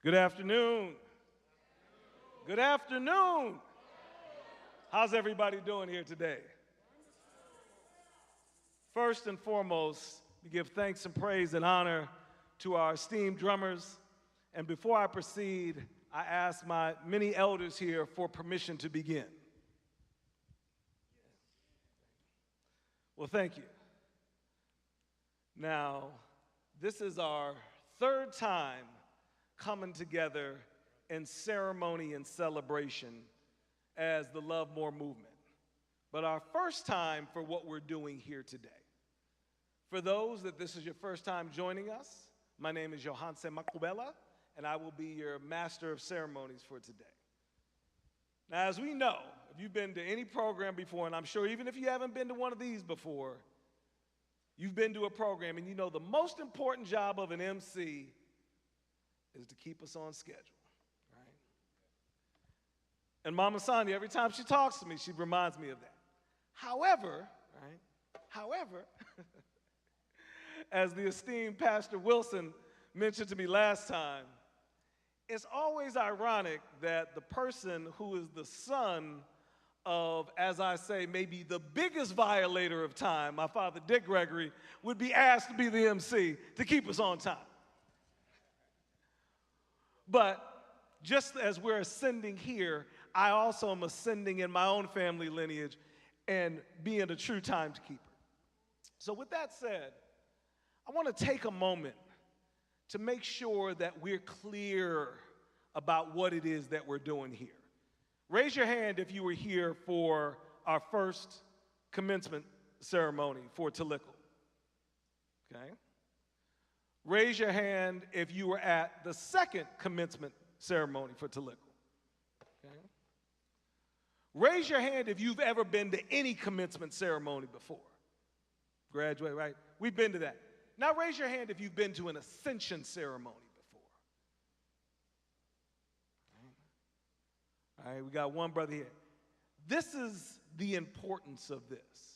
Good afternoon. Good afternoon. How's everybody doing here today? First and foremost, we give thanks and praise and honor to our esteemed drummers. And before I proceed, I ask my many elders here for permission to begin. Well, thank you. Now, this is our third time coming together in ceremony and celebration as the Love More movement, but our first time for what we're doing here today. For those that this is your first time joining us, my name is Johanse Makubela, and I will be your master of ceremonies for today. Now, as we know, if you've been to any program before, and I'm sure even if you haven't been to one of these before, you've been to a program, and you know the most important job of an MC is to keep us on schedule, right? And Mama Sonia, every time she talks to me, she reminds me of that. However, as the esteemed Pastor Wilson mentioned to me last time, it's always ironic that the person who is the son of, as I say, maybe the biggest violator of time, my father Dick Gregory, would be asked to be the MC to keep us on time. But just as we're ascending here, I also am ascending in my own family lineage and being a true timekeeper. So with that said, I want to take a moment to make sure that we're clear about what it is that we're doing here. Raise your hand if you were here for our first commencement ceremony for Taliko. Okay? Raise your hand if you were at the second commencement ceremony for Taliko. Okay? Raise your hand if you've ever been to any commencement ceremony before. Graduate, right? We've been to that. Now raise your hand if you've been to an Ascension ceremony before. All right, we got one brother here. This is the importance of this.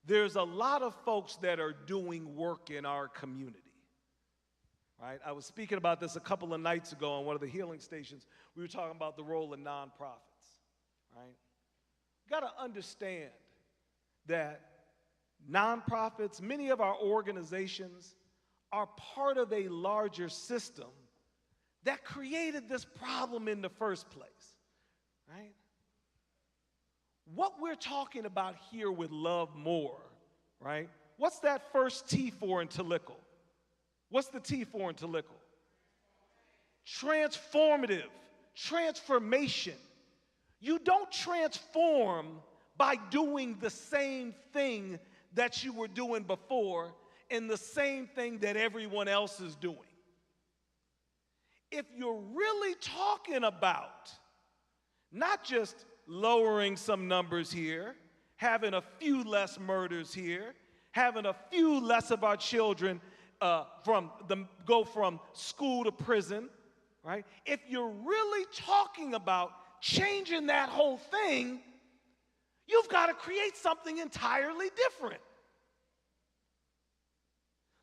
There's a lot of folks that are doing work in our community, right? I was speaking about this a couple of nights ago on one of the healing stations. We were talking about the role of nonprofits, right? You got to understand that nonprofits, many of our organizations, are part of a larger system that created this problem in the first place, right? What we're talking about here with Love More, right? What's that first T for in Taliko? What's the T for in Taliko? Transformative, transformation. You don't transform by doing the same thing that you were doing before and the same thing that everyone else is doing. If you're really talking about not just lowering some numbers here, having a few less murders here, having a few less of our children go from school to prison, right? If you're really talking about changing that whole thing, you've got to create something entirely different.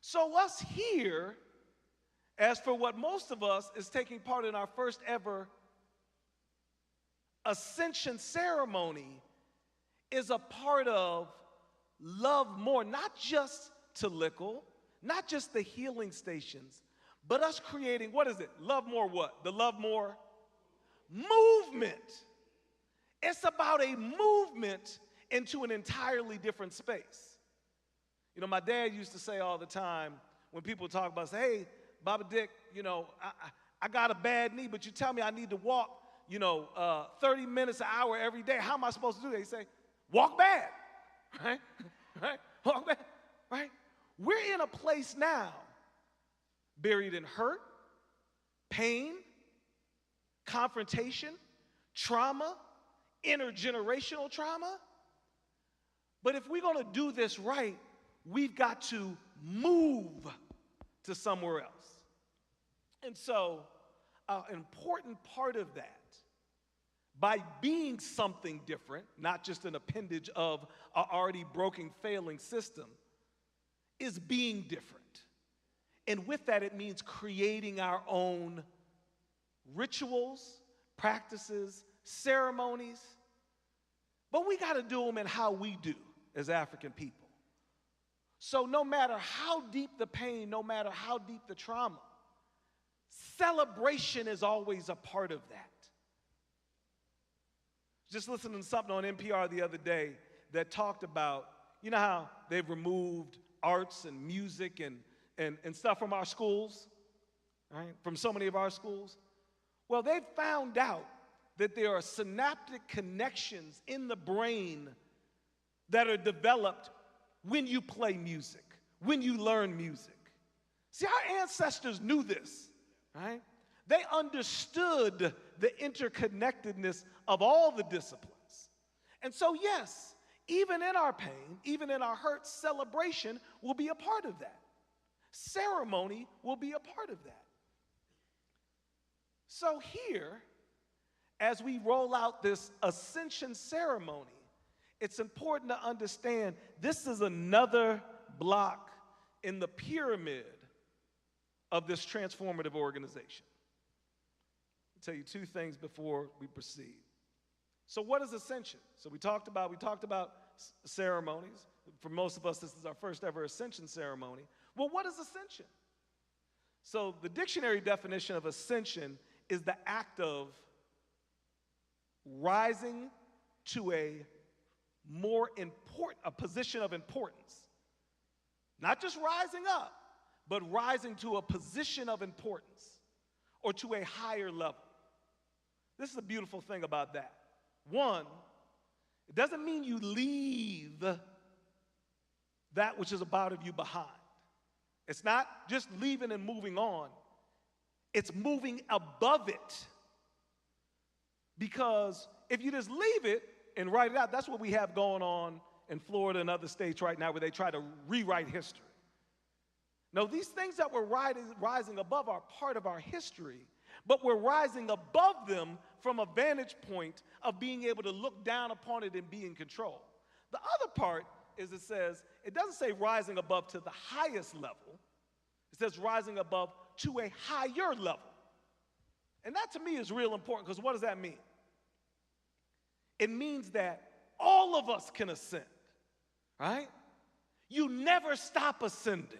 So us here, as for what most of us is taking part in our first ever Ascension ceremony, is a part of Love More, not just Taliko, not just the healing stations, but us creating, what is it? Love More what? The Love More movement. It's about a movement into an entirely different space. You know, my dad used to say all the time when people talk about, say, hey, Baba Dick, you know, I got a bad knee, but you tell me I need to walk 30 minutes, an hour every day. How am I supposed to do that? He say, walk bad, right? Right? Walk bad, right? We're in a place now, buried in hurt, pain, confrontation, trauma, intergenerational trauma. But if we're going to do this right, we've got to move to somewhere else. And so, an important part of that, by being something different, not just an appendage of an already broken, failing system, is being different. And with that, it means creating our own rituals, practices, ceremonies. But we got to do them in how we do as African people. So no matter how deep the pain, no matter how deep the trauma, celebration is always a part of that. Just listening to something on NPR the other day that talked about, you know how they've removed arts and music and stuff from our schools, right? From so many of our schools. Well, they've found out that there are synaptic connections in the brain that are developed when you play music, when you learn music. See, our ancestors knew this, right? They understood the interconnectedness of all the disciplines. And so, yes, even in our pain, even in our hurt, celebration will be a part of that. Ceremony will be a part of that. So here, as we roll out this Ascension ceremony, it's important to understand this is another block in the pyramid of this transformative organization. I'll tell you two things before we proceed. So what is Ascension? So we talked about ceremonies. For most of us, this is our first ever Ascension ceremony. Well, what is Ascension? So the dictionary definition of Ascension is the act of rising to a position of importance. Not just rising up, but rising to a position of importance or to a higher level. This is the beautiful thing about that. One, it doesn't mean you leave that which is about of you behind. It's not just leaving and moving on. It's moving above it. Because if you just leave it and write it out, that's what we have going on in Florida and other states right now where they try to rewrite history. No, these things that we're rising above are part of our history, but we're rising above them from a vantage point of being able to look down upon it and be in control. The other part is it doesn't say rising above to the highest level. It says rising above to a higher level. And that to me is real important because what does that mean? It means that all of us can ascend, right? You never stop ascending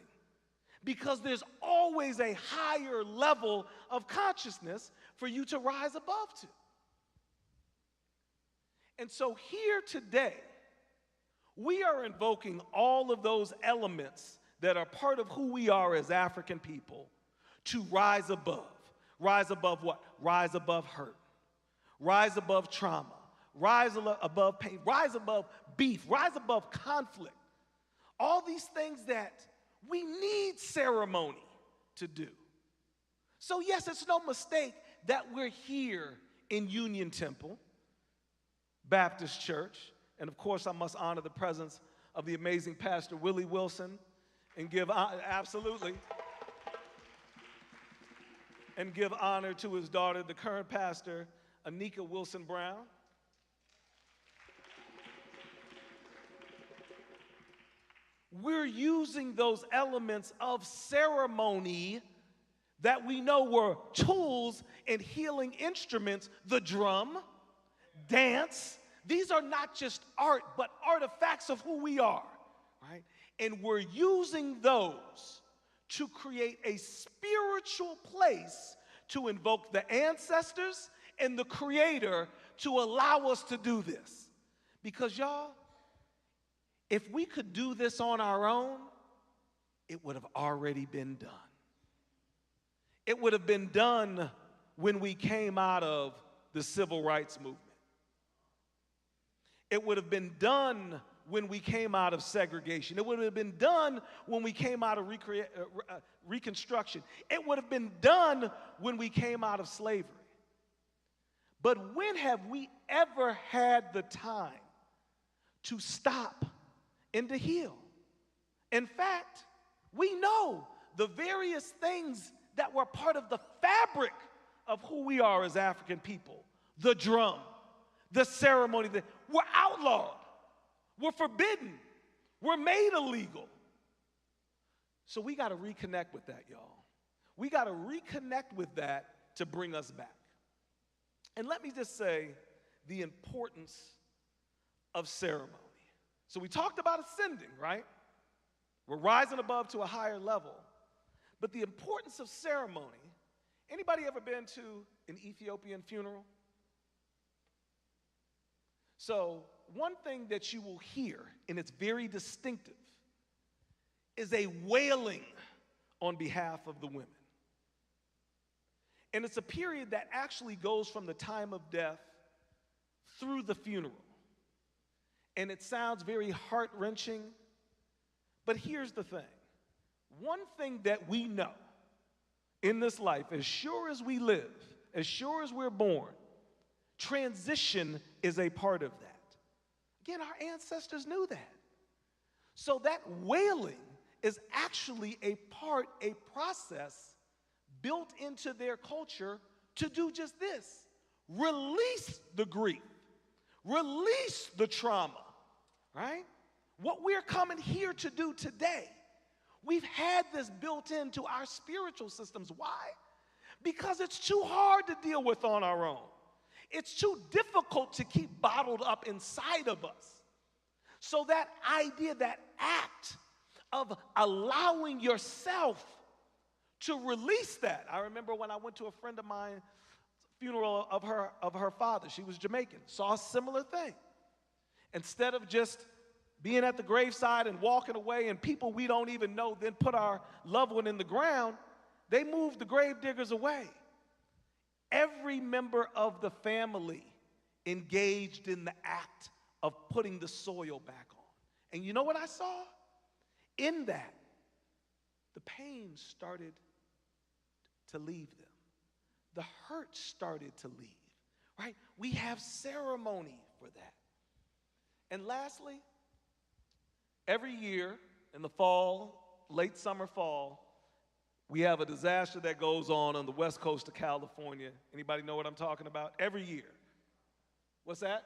because there's always a higher level of consciousness for you to rise above to. And so here today, we are invoking all of those elements that are part of who we are as African people to rise above. Rise above what? Rise above hurt. Rise above trauma. Rise above pain. Rise above beef. Rise above conflict. All these things that we need ceremony to do. So yes, it's no mistake that we're here in Union Temple Baptist Church. And of course, I must honor the presence of the amazing Pastor Willie Wilson and give honor to his daughter, the current pastor, Anika Wilson Brown. We're using those elements of ceremony that we know were tools and healing instruments, the drum, dance. These are not just art, but artifacts of who we are, right? And we're using those to create a spiritual place to invoke the ancestors and the Creator to allow us to do this. Because y'all, if we could do this on our own, it would have already been done. It would have been done when we came out of the civil rights movement. It would have been done when we came out of segregation. It would have been done when we came out of Reconstruction. It would have been done when we came out of slavery. But when have we ever had the time to stop and to heal? In fact, we know the various things that were part of the fabric of who we are as African people. The drum, the ceremony, were outlawed, were forbidden, were made illegal. So we got to reconnect with that, y'all. We got to reconnect with that to bring us back. And let me just say the importance of ceremony. So we talked about ascending, right? We're rising above to a higher level. But the importance of ceremony, anybody ever been to an Ethiopian funeral? So one thing that you will hear, and it's very distinctive, is a wailing on behalf of the women. And it's a period that actually goes from the time of death through the funeral. And it sounds very heart-wrenching, but here's the thing. One thing that we know in this life, as sure as we live, as sure as we're born, transition is a part of that. Again, our ancestors knew that. So that wailing is actually a process built into their culture to do just this. Release the grief. Release the trauma, right? What we're coming here to do today, we've had this built into our spiritual systems. Why? Because it's too hard to deal with on our own. It's too difficult to keep bottled up inside of us. So that idea, that act of allowing yourself to release that. I remember when I went to a friend of mine's funeral of her father. She was Jamaican. Saw a similar thing. Instead of just being at the graveside and walking away and people we don't even know then put our loved one in the ground, they moved the grave diggers away. Every member of the family engaged in the act of putting the soil back on. And you know what I saw? In that, the pain started to leave them. The hurt started to leave, right? We have ceremony for that. And lastly, every year in the fall, late summer, fall, we have a disaster that goes on the west coast of California. Anybody know what I'm talking about? Every year. What's that?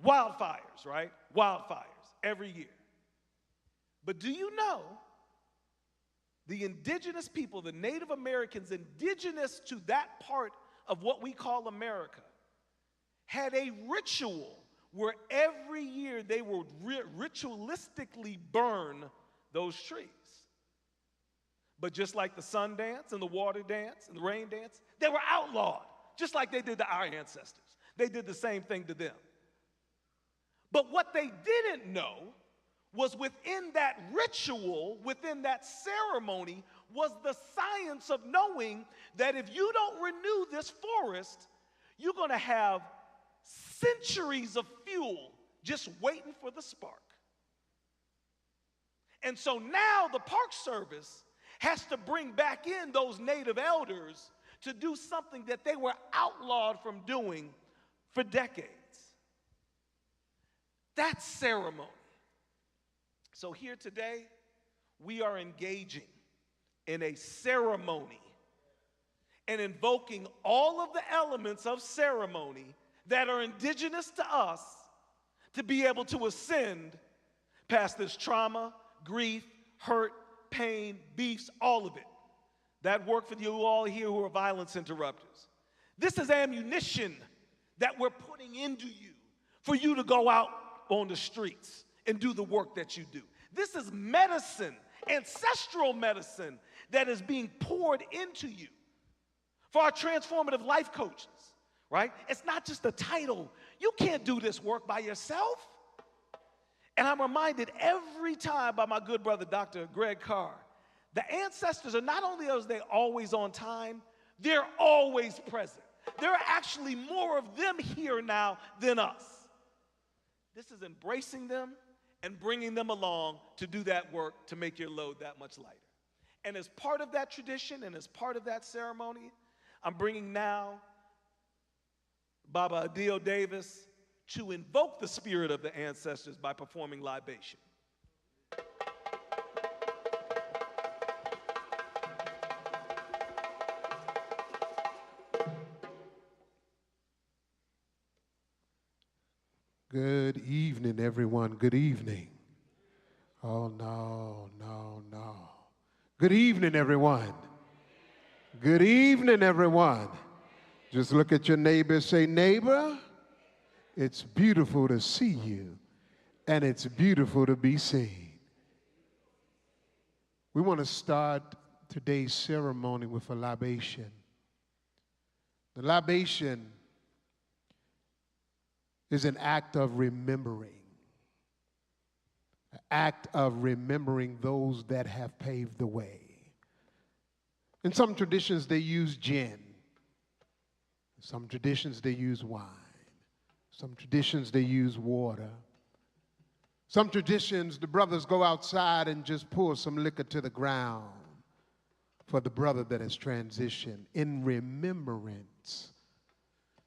Wildfires, right? Wildfires, every year. But do you know the indigenous people, the Native Americans, indigenous to that part of what we call America, had a ritual where every year they would ritualistically burn those trees. But just like the sun dance and the water dance and the rain dance, they were outlawed, just like they did to our ancestors. They did the same thing to them. But what they didn't know was within that ritual, within that ceremony, was the science of knowing that if you don't renew this forest, you're going to have centuries of fuel just waiting for the spark. And so now the Park Service has to bring back in those native elders to do something that they were outlawed from doing for decades. That's ceremony. So here today, we are engaging in a ceremony and invoking all of the elements of ceremony that are indigenous to us to be able to ascend past this trauma, grief, hurt, pain, beefs, all of it. That work for you all here who are violence interrupters. This is ammunition that we're putting into you for you to go out on the streets and do the work that you do. This is medicine, ancestral medicine, that is being poured into you for our transformative life coaches, right? It's not just a title. You can't do this work by yourself. And I'm reminded every time by my good brother, Dr. Greg Carr, the ancestors are not only are they always on time, they're always present. There are actually more of them here now than us. This is embracing them and bringing them along to do that work to make your load that much lighter. And as part of that tradition and as part of that ceremony, I'm bringing now Baba Adil Davis to invoke the spirit of the ancestors by performing libation. Good evening, everyone. Good evening. Oh, no, no, no. Good evening, everyone. Good evening, everyone. Just look at your neighbor and say, neighbor, it's beautiful to see you, and it's beautiful to be seen. We want to start today's ceremony with a libation. The libation is an act of remembering, an act of remembering those that have paved the way. In some traditions, they use gin. In some traditions, they use wine. Some traditions, they use water. Some traditions, the brothers go outside and just pour some liquor to the ground for the brother that has transitioned in remembrance.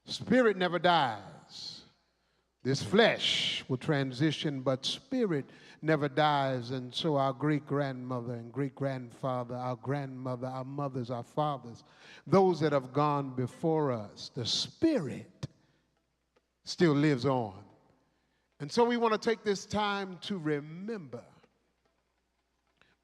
Spirit never dies. This flesh will transition, but spirit never dies. And so our great-grandmother and great-grandfather, our grandmother, our mothers, our fathers, those that have gone before us, the spirit still lives on. And so we want to take this time to remember,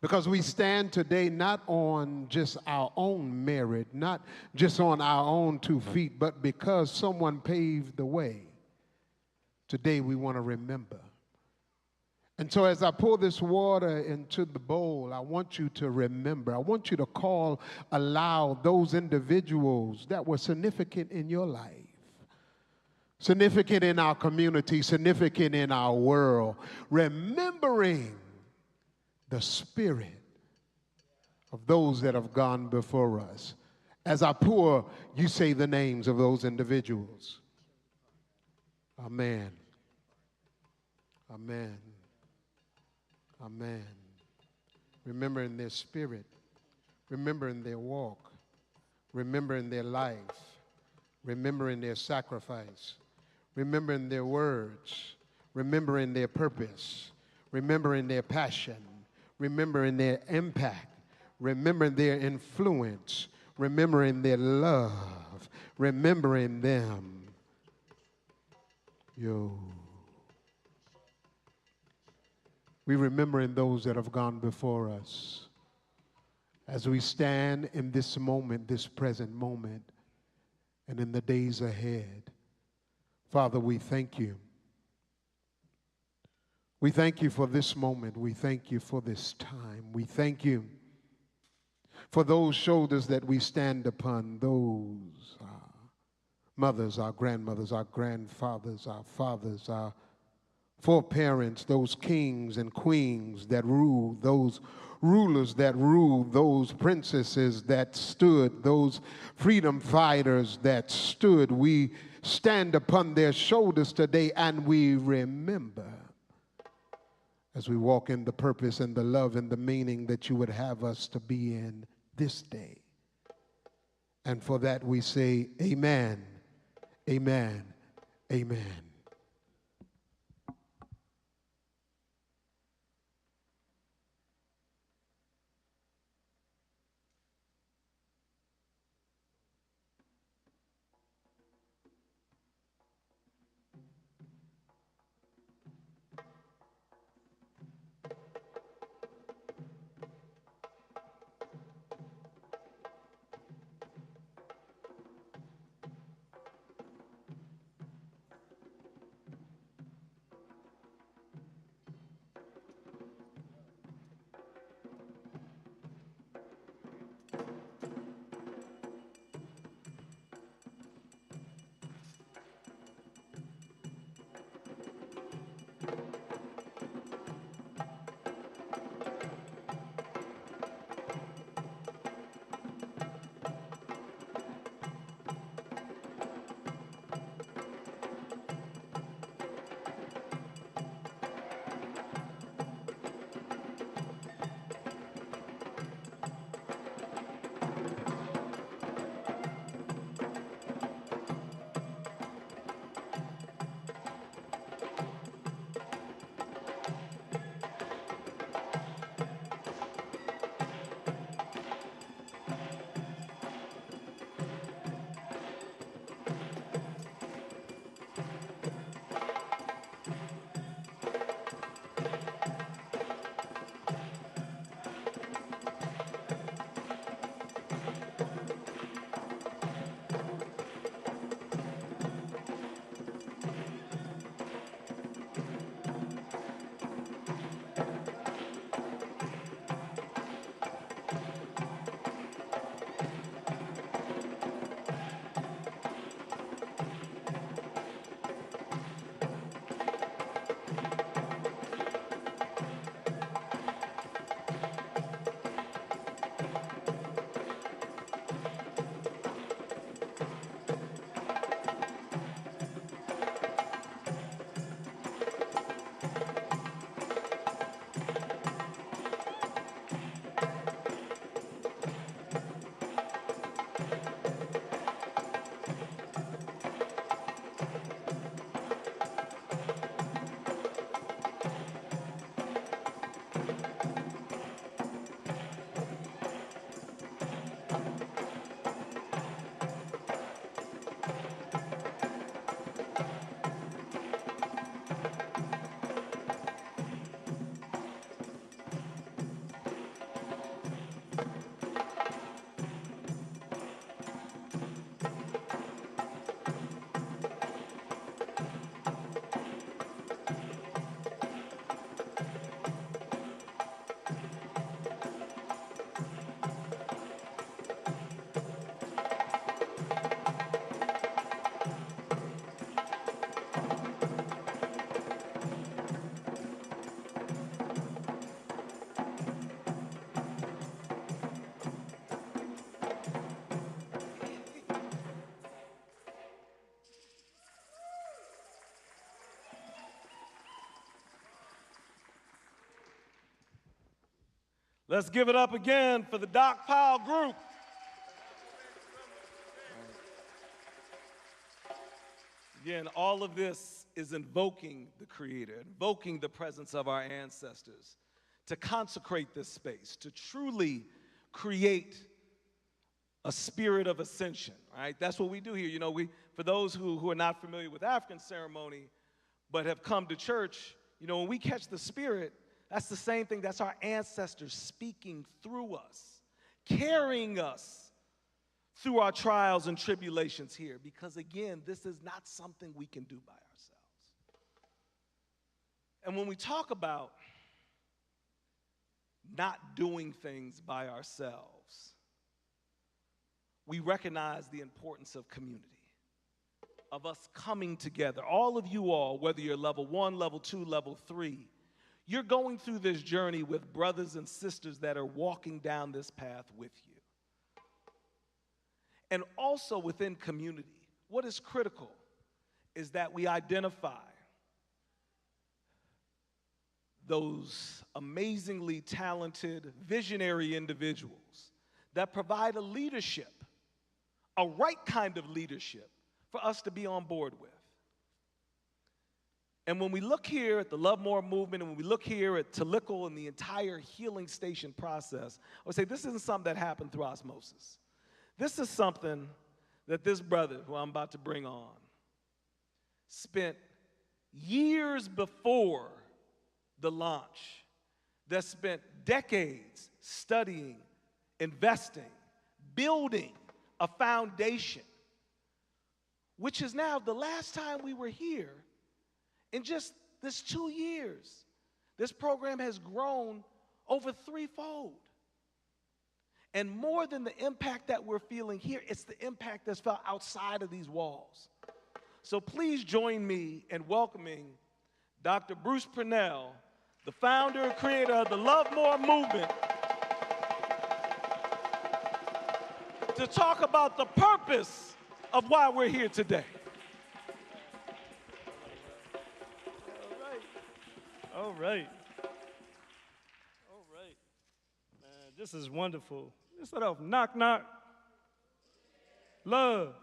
because we stand today not on just our own merit, not just on our own 2 feet, but because someone paved the way. Today we want to remember. And so as I pour this water into the bowl, I want you to remember. I want you to call aloud those individuals that were significant in your life, significant in our community, significant in our world, remembering the spirit of those that have gone before us. As I pour, you say the names of those individuals. Amen. Amen. Amen. Remembering their spirit, remembering their walk, remembering their life, remembering their sacrifice, remembering their words, remembering their purpose, remembering their passion, remembering their impact, remembering their influence, remembering their love, remembering them. We remembering those that have gone before us. As we stand in this moment, this present moment, and in the days ahead, Father, we thank you. We thank you for this moment. We thank you for this time. We thank you for those shoulders that we stand upon, those mothers, our grandmothers, our grandfathers, our fathers, our foreparents, those kings and queens that ruled, those rulers that ruled, those princesses that stood, those freedom fighters that stood. We stand upon their shoulders today and we remember as we walk in the purpose and the love and the meaning that you would have us to be in this day. And for that we say amen, amen, amen. Let's give it up again for the Doc Powell group. Again, all of this is invoking the Creator, invoking the presence of our ancestors to consecrate this space, to truly create a spirit of ascension, right? That's what we do here. You know, for those who are not familiar with African ceremony but have come to church, you know, when we catch the spirit, that's the same thing. That's our ancestors speaking through us, carrying us through our trials and tribulations here. Because again, this is not something we can do by ourselves. And when we talk about not doing things by ourselves, we recognize the importance of community, of us coming together. All of you all, whether you're level 1, level 2, level 3, you're going through this journey with brothers and sisters that are walking down this path with you. And also within community, what is critical is that we identify those amazingly talented, visionary individuals that provide a leadership, a right kind of leadership for us to be on board with. And when we look here at the Love More movement, and when we look here at Talikal and the entire healing station process, I would say this isn't something that happened through osmosis. This is something that this brother, who I'm about to bring on, spent years before the launch, that spent decades studying, investing, building a foundation, which is now the last time we were here. In just this 2 years, this program has grown over threefold. And more than the impact that we're feeling here, it's the impact that's felt outside of these walls. So please join me in welcoming Dr. Bruce Purnell, the founder and creator of the Love More movement, to talk about the purpose of why we're here today. All right. Man, this is wonderful. Let's start off. Knock, knock. Love.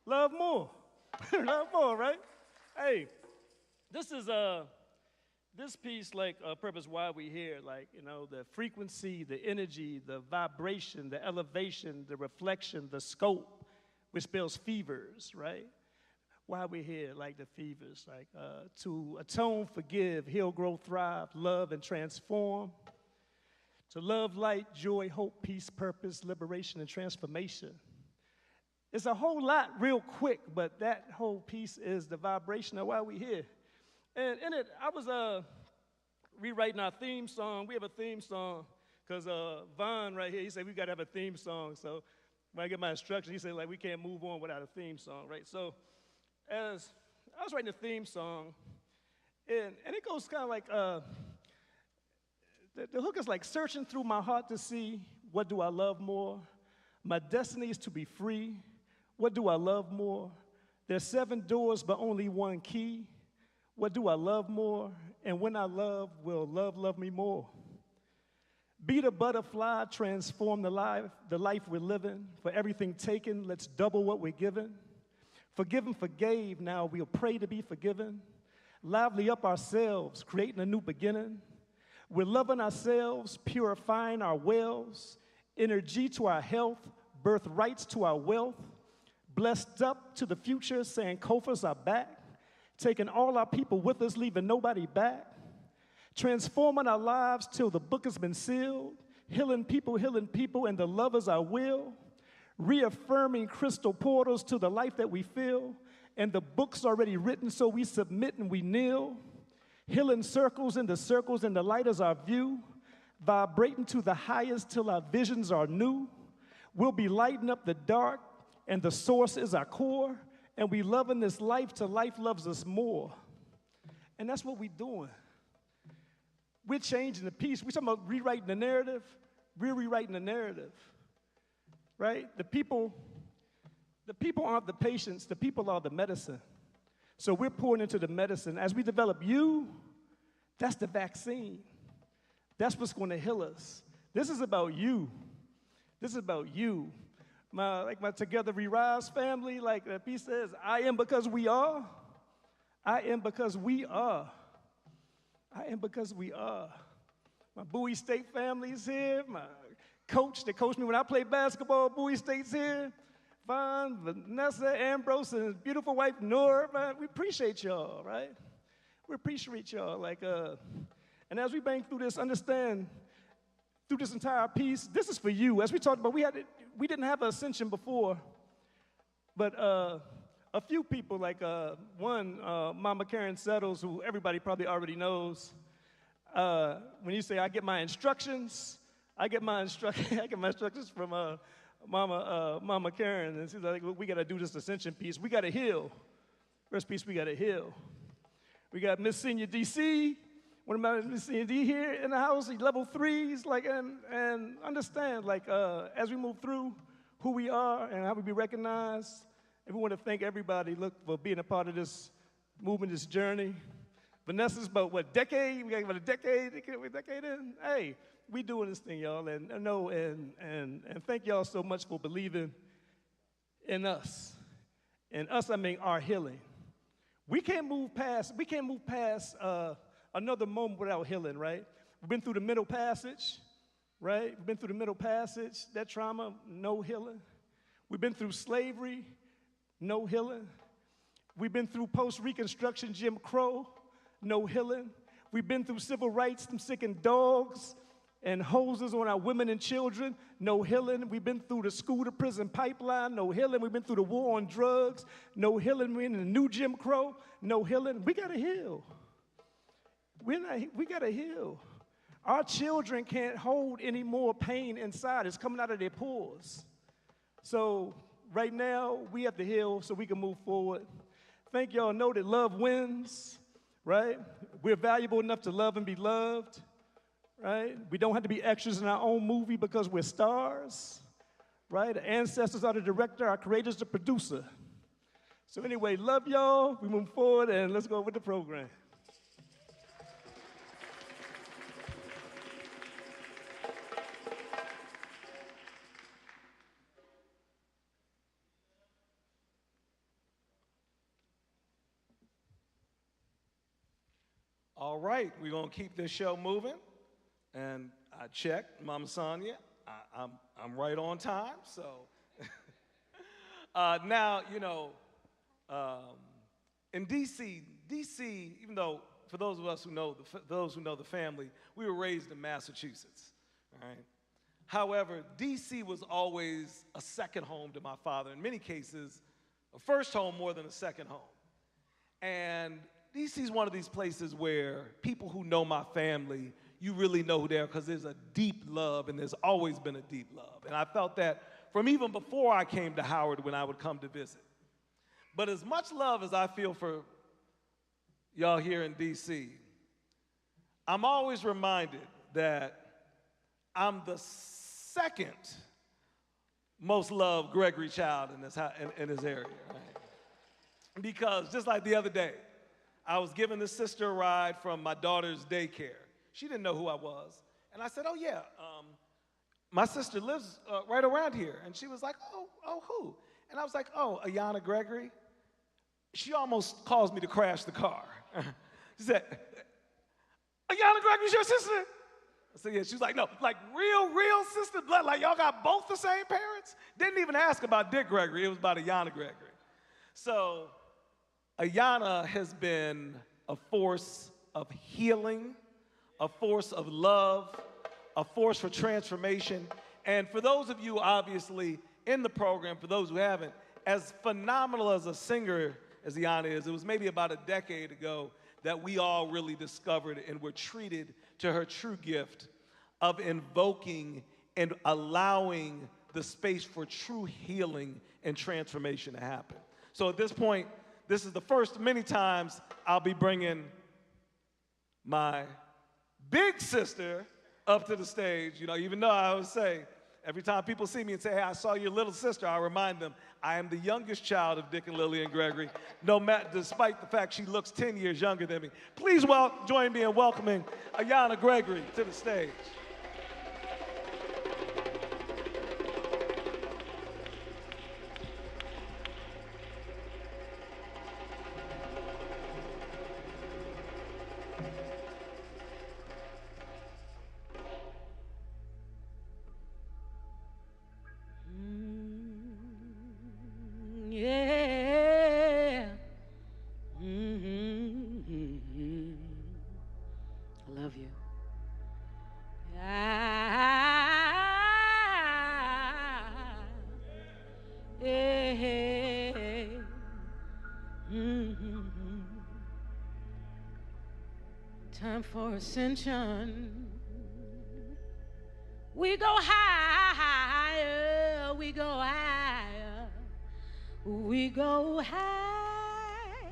Love more. Love more, right? Hey, this is this piece, like purpose why we here, like, you know, the frequency, the energy, the vibration, the elevation, the reflection, the scope, which spells fevers, right? Why we're here, like the fevers, like to atone, forgive, heal, grow, thrive, love, and transform. To love, light, joy, hope, peace, purpose, liberation, and transformation. It's a whole lot real quick, but that whole piece is the vibration of why we're here. And in it, I was rewriting our theme song. We have a theme song because Vaughn right here, he said we got to have a theme song. So when I get my instructions, he said, like, we can't move on without a theme song, right? So as I was writing a theme song, and it goes kind of like, the hook is like searching through my heart to see what do I love more. My destiny is to be free. What do I love more? There's 7 doors, but only 1 key. What do I love more? And when I love, will love love me more? Be the butterfly, transform the life we're living. For everything taken, let's double what we're given. Forgiven, forgave, now we'll pray to be forgiven. Lively up ourselves, creating a new beginning. We're loving ourselves, purifying our wells. Energy to our health, birthrights to our wealth. Blessed up to the future, Sankofas are back. Taking all our people with us, leaving nobody back. Transforming our lives till the book has been sealed. Healing people, and the lovers our will. Reaffirming crystal portals to the life that we feel. And the book's already written, so we submit and we kneel. Healing circles, and the light is our view. Vibrating to the highest till our visions are new. We'll be lighting up the dark, and the source is our core. And we loving this life till life loves us more. And that's what we're doing. We're changing the piece. We're talking about rewriting the narrative. We're rewriting the narrative, right? The people aren't the patients. The people are the medicine. So we're pouring into the medicine. As we develop you, that's the vaccine. That's what's going to heal us. This is about you. This is about you. My Together We Rise family, like that piece says, I am because we are. I am because we are. I am because we are. My Bowie State family's here. My coach that coached me when I played basketball, Bowie State's here. Vaughn, Vanessa, Ambrose, and his beautiful wife, Nora. Man, we appreciate y'all, right? We appreciate y'all. And as we bang through this, understand, through this entire piece, this is for you. As we talked about, we didn't have an Ascension before, but a few people, one, Mama Karen Settles, who everybody probably already knows. When you say, I get my instructions, I get my instructions from Mama Karen, and she's like, we got to do this Ascension piece. We got to heal. First piece, we got to heal. We got Miss Senior DC, one of my Miss Senior D here in the house, level 3s, and understand, as we move through who we are and how we be recognized, and we want to thank everybody, for being a part of this movement, this journey. Vanessa's about, what, decade? We got about a decade in? Hey, we doing this thing, y'all, and thank y'all so much for believing in us. And us, I mean our healing. We can't move past another moment without healing, right? We've been through the middle passage, right? We've been through the middle passage, that trauma, no healing. We've been through slavery, no healing. We've been through post-Reconstruction Jim Crow, no healing. We've been through civil rights, them sicking dogs and hoses on our women and children, no healing. We've been through the school-to-prison pipeline, no healing. We've been through the war on drugs, no healing. We're in the new Jim Crow, no healing. We got to heal. We got to heal. Our children can't hold any more pain inside. It's coming out of their pores. So right now, we have to heal so we can move forward. Thank y'all. Know that love wins, right? We're valuable enough to love and be loved, right? We don't have to be extras in our own movie because we're stars, right? The ancestors are the director, our creators the producer. So anyway, love y'all. We move forward, and let's go with the program. All right, we're going to keep this show moving. And I checked, Mama Sonia, I'm right on time. So now, in DC, even though for those of us who know, those who know the family, we were raised in Massachusetts, all right? However, DC was always a second home to my father. In many cases, a first home more than a second home. And DC is one of these places where people who know my family, you really know who they are because there's a deep love, and there's always been a deep love. And I felt that from even before I came to Howard when I would come to visit. But as much love as I feel for y'all here in DC, I'm always reminded that I'm the second most loved Gregory child in this area, right? Because just like the other day, I was giving this sister a ride from my daughter's daycare. She didn't know who I was. And I said, oh, yeah, my sister lives right around here. And she was like, oh, who? And I was like, oh, Ayanna Gregory. She almost caused me to crash the car. She said, Ayanna Gregory's your sister? I said, yeah. She was like, no, like real sister blood. Like y'all got both the same parents? Didn't even ask about Dick Gregory. It was about Ayanna Gregory. So Ayanna has been a force of healing, a force of love, a force for transformation. And for those of you, obviously, in the program, for those who haven't, as phenomenal as a singer as Ayanna is, it was maybe about a decade ago that we all really discovered and were treated to her true gift of invoking and allowing the space for true healing and transformation to happen. So at this point, this is the first of many times I'll be bringing my big sister up to the stage, even though I would say Every time people see me and say, hey, I saw your little sister, I remind them, I am the youngest child of Dick and Lillian Gregory, despite the fact she looks 10 years younger than me. Please join me in welcoming Ayanna Gregory to the stage. Yeah. Mm-hmm. I love you. Yeah. Mm-hmm. Time for ascension. We go higher, we go higher, we go high,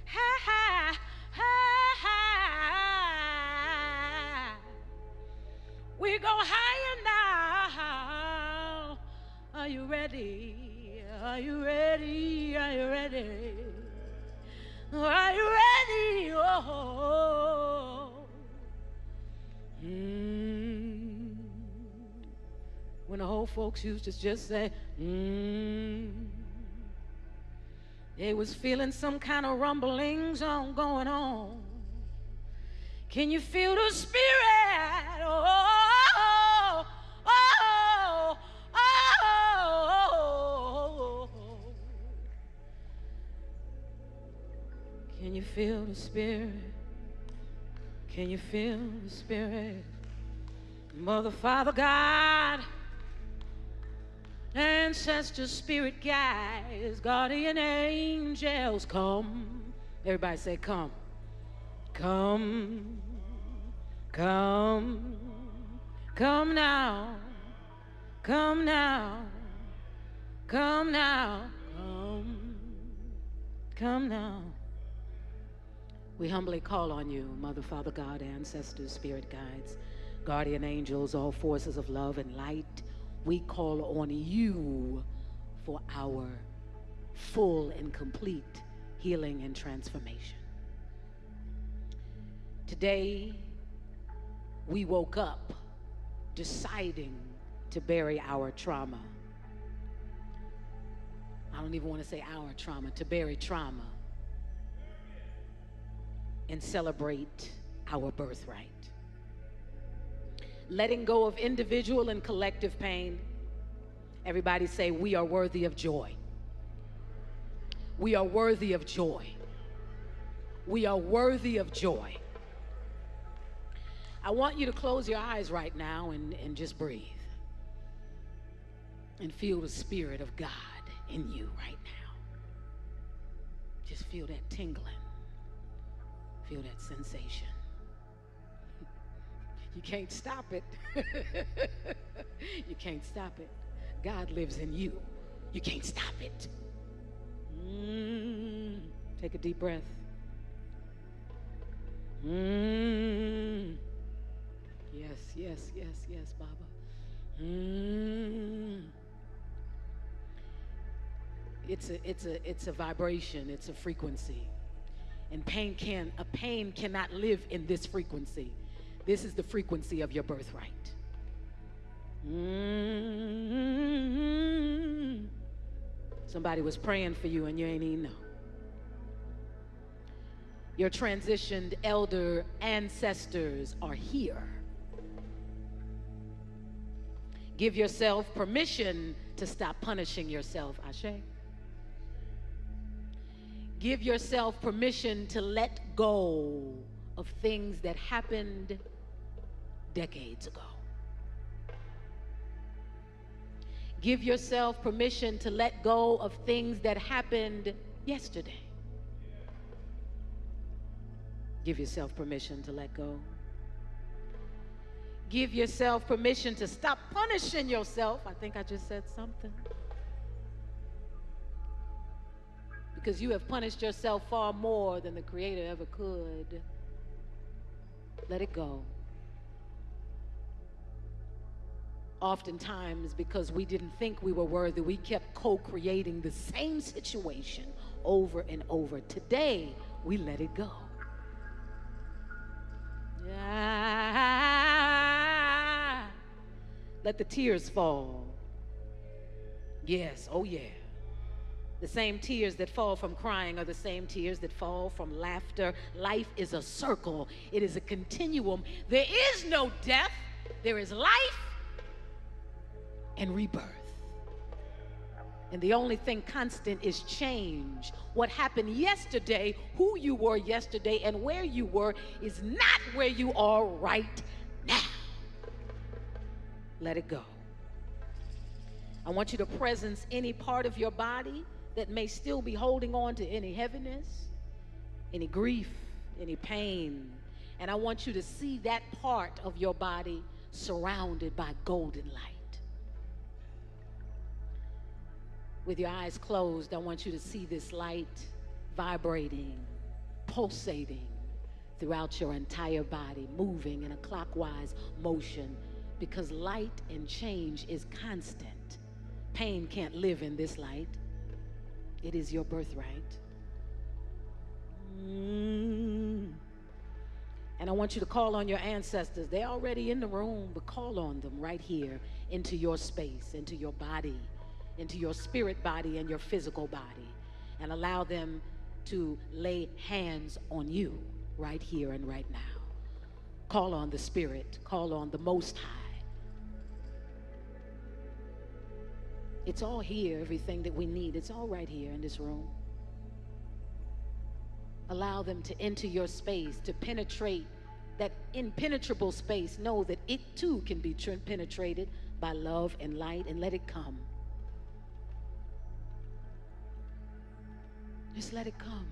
high, high, high. We go higher now. Are you ready? Are you ready? Are you ready? Are you ready? Oh. When the whole folks used to just say, they was feeling some kind of rumblings going on. Can you feel the spirit? Oh, oh, oh, oh. Can you feel the spirit? Can you feel the spirit? Mother, Father, God, ancestor, spirit guides, guardian angels, come. Everybody say, come. Come. Come. Come now. Come now. Come now. Come. Come now. We humbly call on you, Mother, Father, God, ancestors, spirit guides, guardian angels, all forces of love and light. We call on you for our full and complete healing and transformation. Today, we woke up deciding to bury our trauma. I don't even want to say our trauma, to bury trauma and celebrate our birthright. Letting go of individual and collective pain. Everybody say, we are worthy of joy. We are worthy of joy. We are worthy of joy. I want you to close your eyes right now and just breathe. And feel the Spirit of God in you right now. Just feel that tingling. Feel that sensation. You can't stop it. You can't stop it. God lives in you. You can't stop it. Take a deep breath. Yes, yes, yes, yes, Baba. It's a vibration. It's a frequency. And pain cannot live in this frequency. This is the frequency of your birthright. Somebody was praying for you and you ain't even know. Your transitioned elder ancestors are here. Give yourself permission to stop punishing yourself, Ashe. Give yourself permission to let go of things that happened decades ago. Give yourself permission to let go of things that happened yesterday. Give yourself permission to let go. Give yourself permission to stop punishing yourself. I think I just said something. Because you have punished yourself far more than the Creator ever could. Let it go. Oftentimes, because we didn't think we were worthy, we kept co-creating the same situation over and over. Today, we let it go. Yeah. Let the tears fall. Yes, oh yeah. The same tears that fall from crying are the same tears that fall from laughter. Life is a circle. It is a continuum. There is no death. There is life and rebirth. And the only thing constant is change. What happened yesterday, who you were yesterday, and where you were is not where you are right now. Let it go. I want you to presence any part of your body that may still be holding on to any heaviness, any grief, any pain. And I want you to see that part of your body surrounded by golden light. With your eyes closed, I want you to see this light vibrating, pulsating throughout your entire body, moving in a clockwise motion, because light and change is constant. Pain can't live in this light. It is your birthright. And I want you to call on your ancestors. They're already in the room, but call on them right here into your space, into your body, into your spirit body and your physical body, and allow them to lay hands on you right here and right now. Call on the Spirit, call on the Most High. It's all here, everything that we need. It's all right here in this room. Allow them to enter your space, to penetrate that impenetrable space. Know that it too can be penetrated by love and light, and let it come. Just let it come.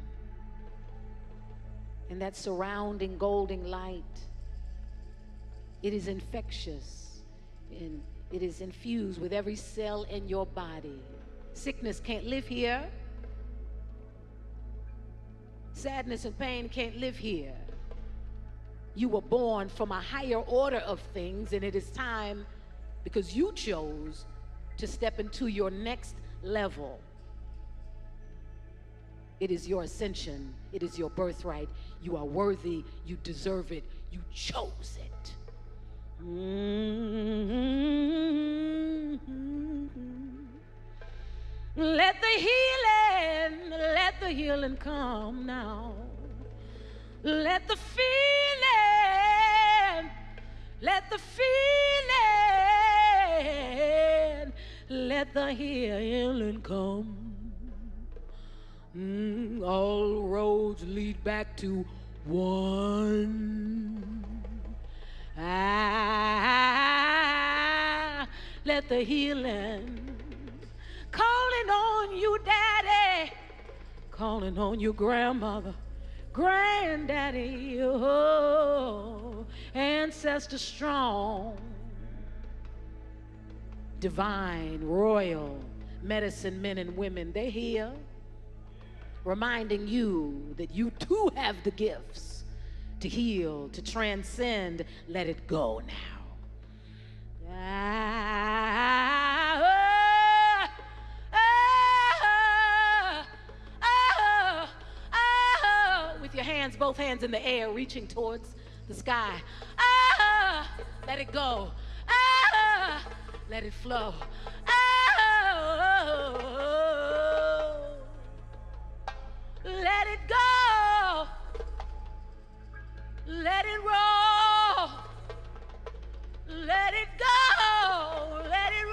And that surrounding golden light, it is infectious, and it is infused with every cell in your body. Sickness can't live here. Sadness and pain can't live here. You were born from a higher order of things, and it is time, because you chose to step into your next level. It is your ascension. It is your birthright. You are worthy. You deserve it. You chose it. Let the healing come now. Let the feeling let the healing come. All roads lead back to one. Let the healing, calling on you, Daddy, calling on you, grandmother, granddaddy, oh, ancestor strong, divine, royal, medicine men and women, they're here, reminding you that you too have the gifts to heal, to transcend. Let it go now. With your hands, both hands in the air, reaching towards the sky. Let it go. Let it flow. Let it go. Let it roll. Let it go. Let it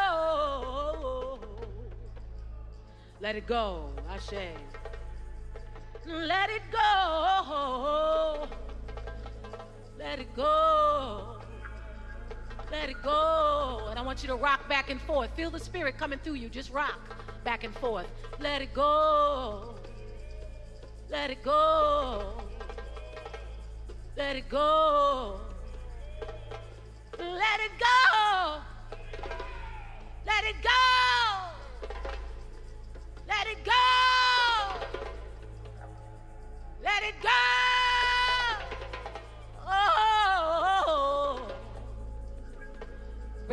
roll. Let it go. Ashe. Let it go. Let it go. Let it go. And I want you to rock back and forth. Feel the spirit coming through you. Just rock back and forth. Let it go. Let it go. Let it go. Let it go. Let it go. Let it go. Let it go. Oh.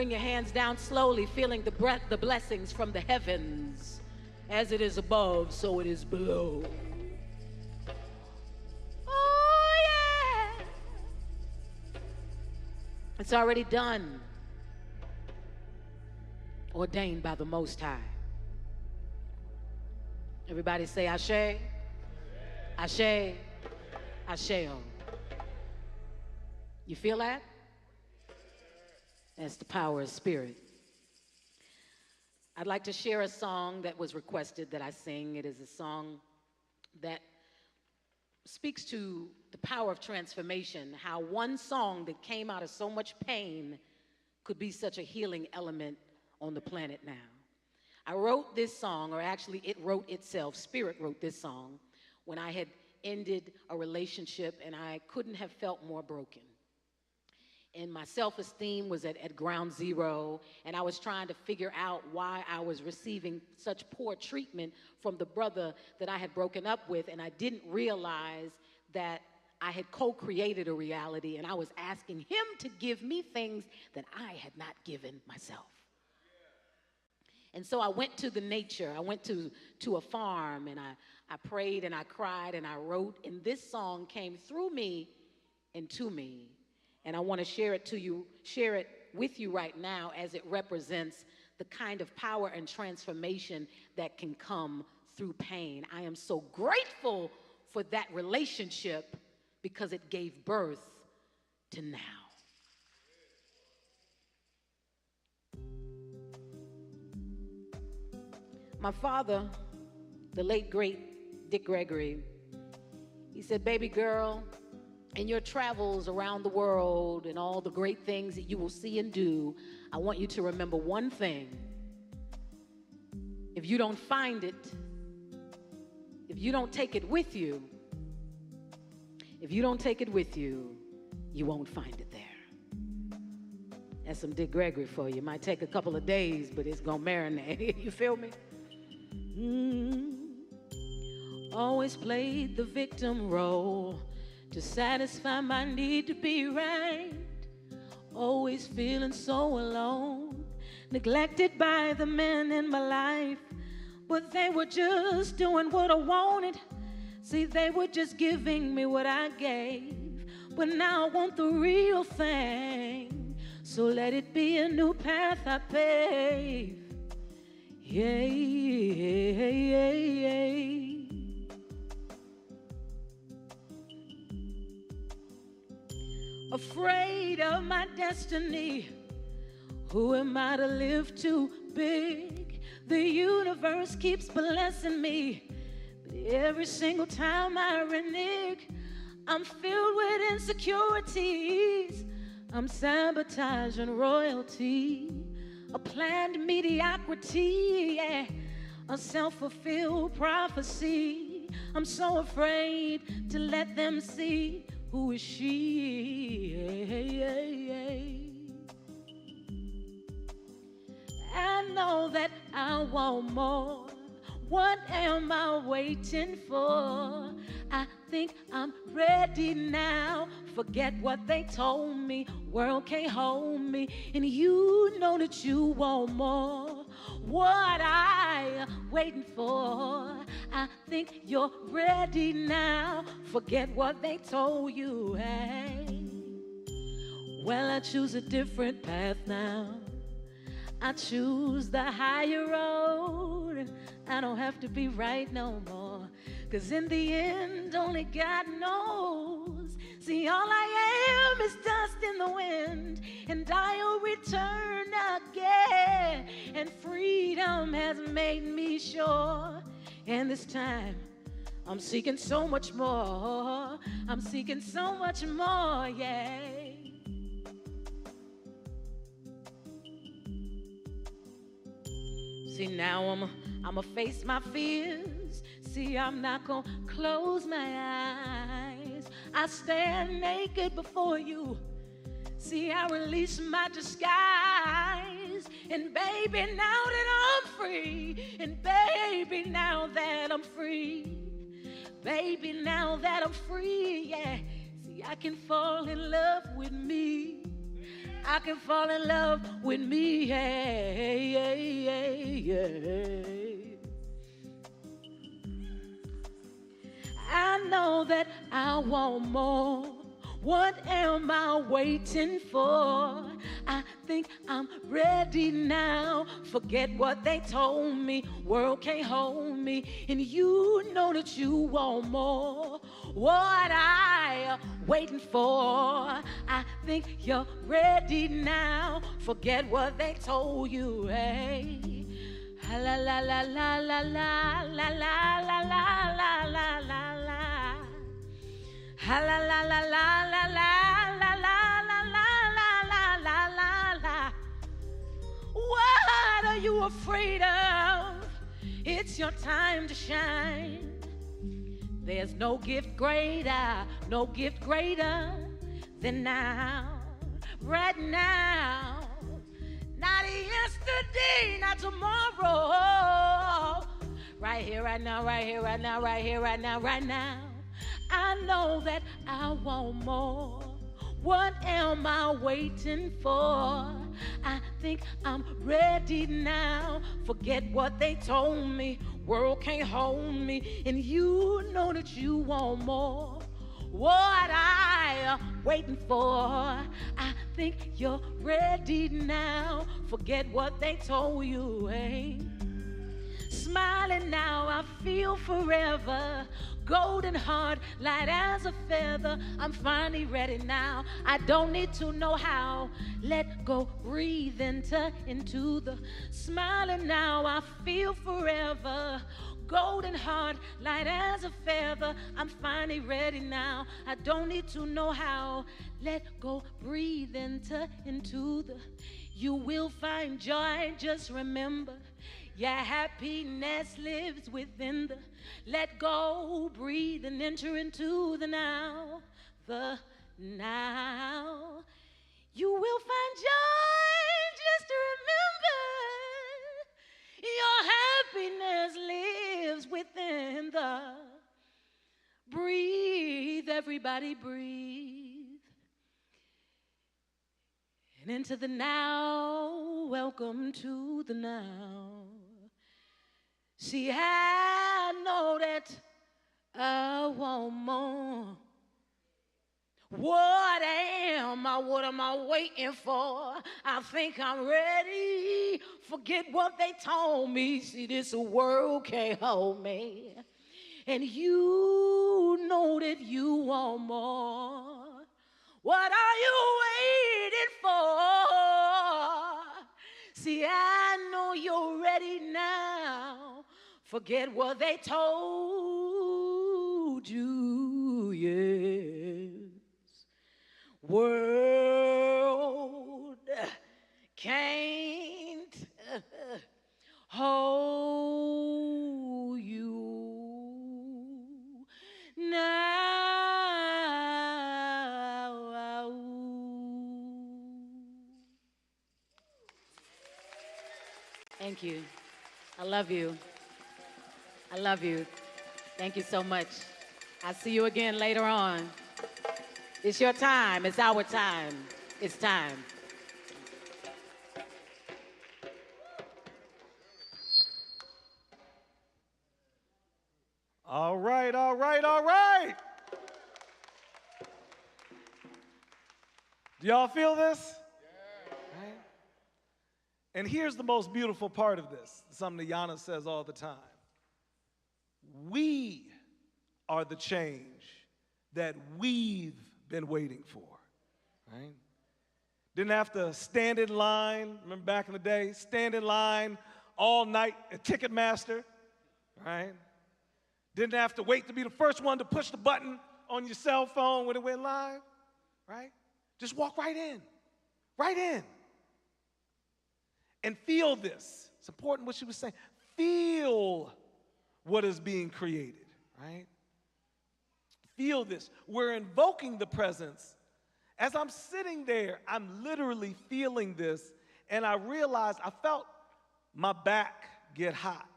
bring your hands down slowly, feeling the breath, the blessings from the heavens. As it is above, so it is below. Oh, yeah. It's already done. Ordained by the Most High. Everybody say Ashe, Ashe, Asheo. You feel that? That's the power of spirit. I'd like to share a song that was requested that I sing. It is a song that speaks to the power of transformation, how one song that came out of so much pain could be such a healing element on the planet now. I wrote this song, or actually it wrote itself, Spirit wrote this song, when I had ended a relationship and I couldn't have felt more broken. And my self-esteem was at ground zero, and I was trying to figure out why I was receiving such poor treatment from the brother that I had broken up with, and I didn't realize that I had co-created a reality, and I was asking him to give me things that I had not given myself. And so I went to the nature. I went to a farm, and I prayed and I cried and I wrote, and this song came through me and to me. And I want to share it with you right now, as it represents the kind of power and transformation that can come through pain. I am so grateful for that relationship because it gave birth to now. My father, the late great Dick Gregory, he said, "Baby girl, in your travels around the world and all the great things that you will see and do, I want you to remember one thing. If you don't find it, if you don't take it with you, you won't find it there." That's some Dick Gregory for you. It might take a couple of days, but it's gonna marinate. You feel me? Always played the victim role to satisfy my need to be right. Always feeling so alone, neglected by the men in my life. But they were just doing what I wanted. See, they were just giving me what I gave. But now I want the real thing. So let it be a new path I pave. Yeah, yeah, yeah, yeah. Afraid of my destiny. Who am I to live too big? The universe keeps blessing me, but every single time I renege, I'm filled with insecurities. I'm sabotaging royalty, a planned mediocrity, yeah, a self-fulfilled prophecy. I'm so afraid to let them see who is she. I know that I want more. What am I waiting for? I think I'm ready now. Forget what they told me. World can't hold me. And you know that you want more. What I waiting for? I think you're ready now. Forget what they told you. Hey. Well, I choose a different path now. I choose the higher road. I don't have to be right no more. 'Cause in the end, only God knows. See, all I am is dust in the wind, and I'll return again. And freedom has made me sure. And this time, I'm seeking so much more. I'm seeking so much more, yeah. See, now I'ma face my fears. See, I'm not gonna close my eyes. I stand naked before you. See, I release my disguise. And baby, now that I'm free. And baby, now that I'm free. Baby, now that I'm free, yeah. See, I can fall in love with me. I can fall in love with me. Hey, hey, hey, hey. I know that I want more. What am I waiting for? I think I'm ready now. Forget what they told me. World can't hold me. And you know that you want more. What I waiting for? I think you're ready now. Forget what they told you. Hey. La la la la la la la la la la la la la la. Ha la la la la la la la la la la la la la la. What are you afraid of? It's your time to shine. There's no gift greater than now. Right now. Not yesterday, not tomorrow. Right here, right now, right here, right now, right here, right now, right now. I know that I want more. What am I waiting for? I think I'm ready now. Forget what they told me. World can't hold me. And you know that you want more. What I waiting for? I think you're ready now. Forget what they told you. Hey. Smiling now, I feel forever. Golden heart, light as a feather. I'm finally ready now. I don't need to know how. Let go, breathe into the smiling now. I feel forever. Golden heart, light as a feather. I'm finally ready now. I don't need to know how. Let go, breathe into the. You will find joy. Just remember. Your happiness lives within the. Let go, breathe, and enter into the now. The now. You will find joy. Just remember. Your happiness lives within the. Breathe, everybody breathe. And into the now. Welcome to the now. See, I know that I want more. What am I waiting for? I think I'm ready. Forget what they told me. See, this world can't hold me. And you know that you want more. What are you waiting for? See, I know you're ready now. Forget what they told you, yes. World can't hold you now. Thank you. I love you. I love you. Thank you so much. I'll see you again later on. It's your time. It's our time. It's time. All right, all right, all right. Do y'all feel this? Right? And here's the most beautiful part of this, something that Yana says all the time. We are the change that we've been waiting for, right? Didn't have to stand in line, remember back in the day, stand in line all night at Ticketmaster, right? Didn't have to wait to be the first one to push the button on your cell phone when it went live, right? Just walk right in, and feel this. It's important what she was saying. Feel what is being created, right? Feel this. We're invoking the presence. As I'm sitting there, I'm literally feeling this, and I realized I felt my back get hot.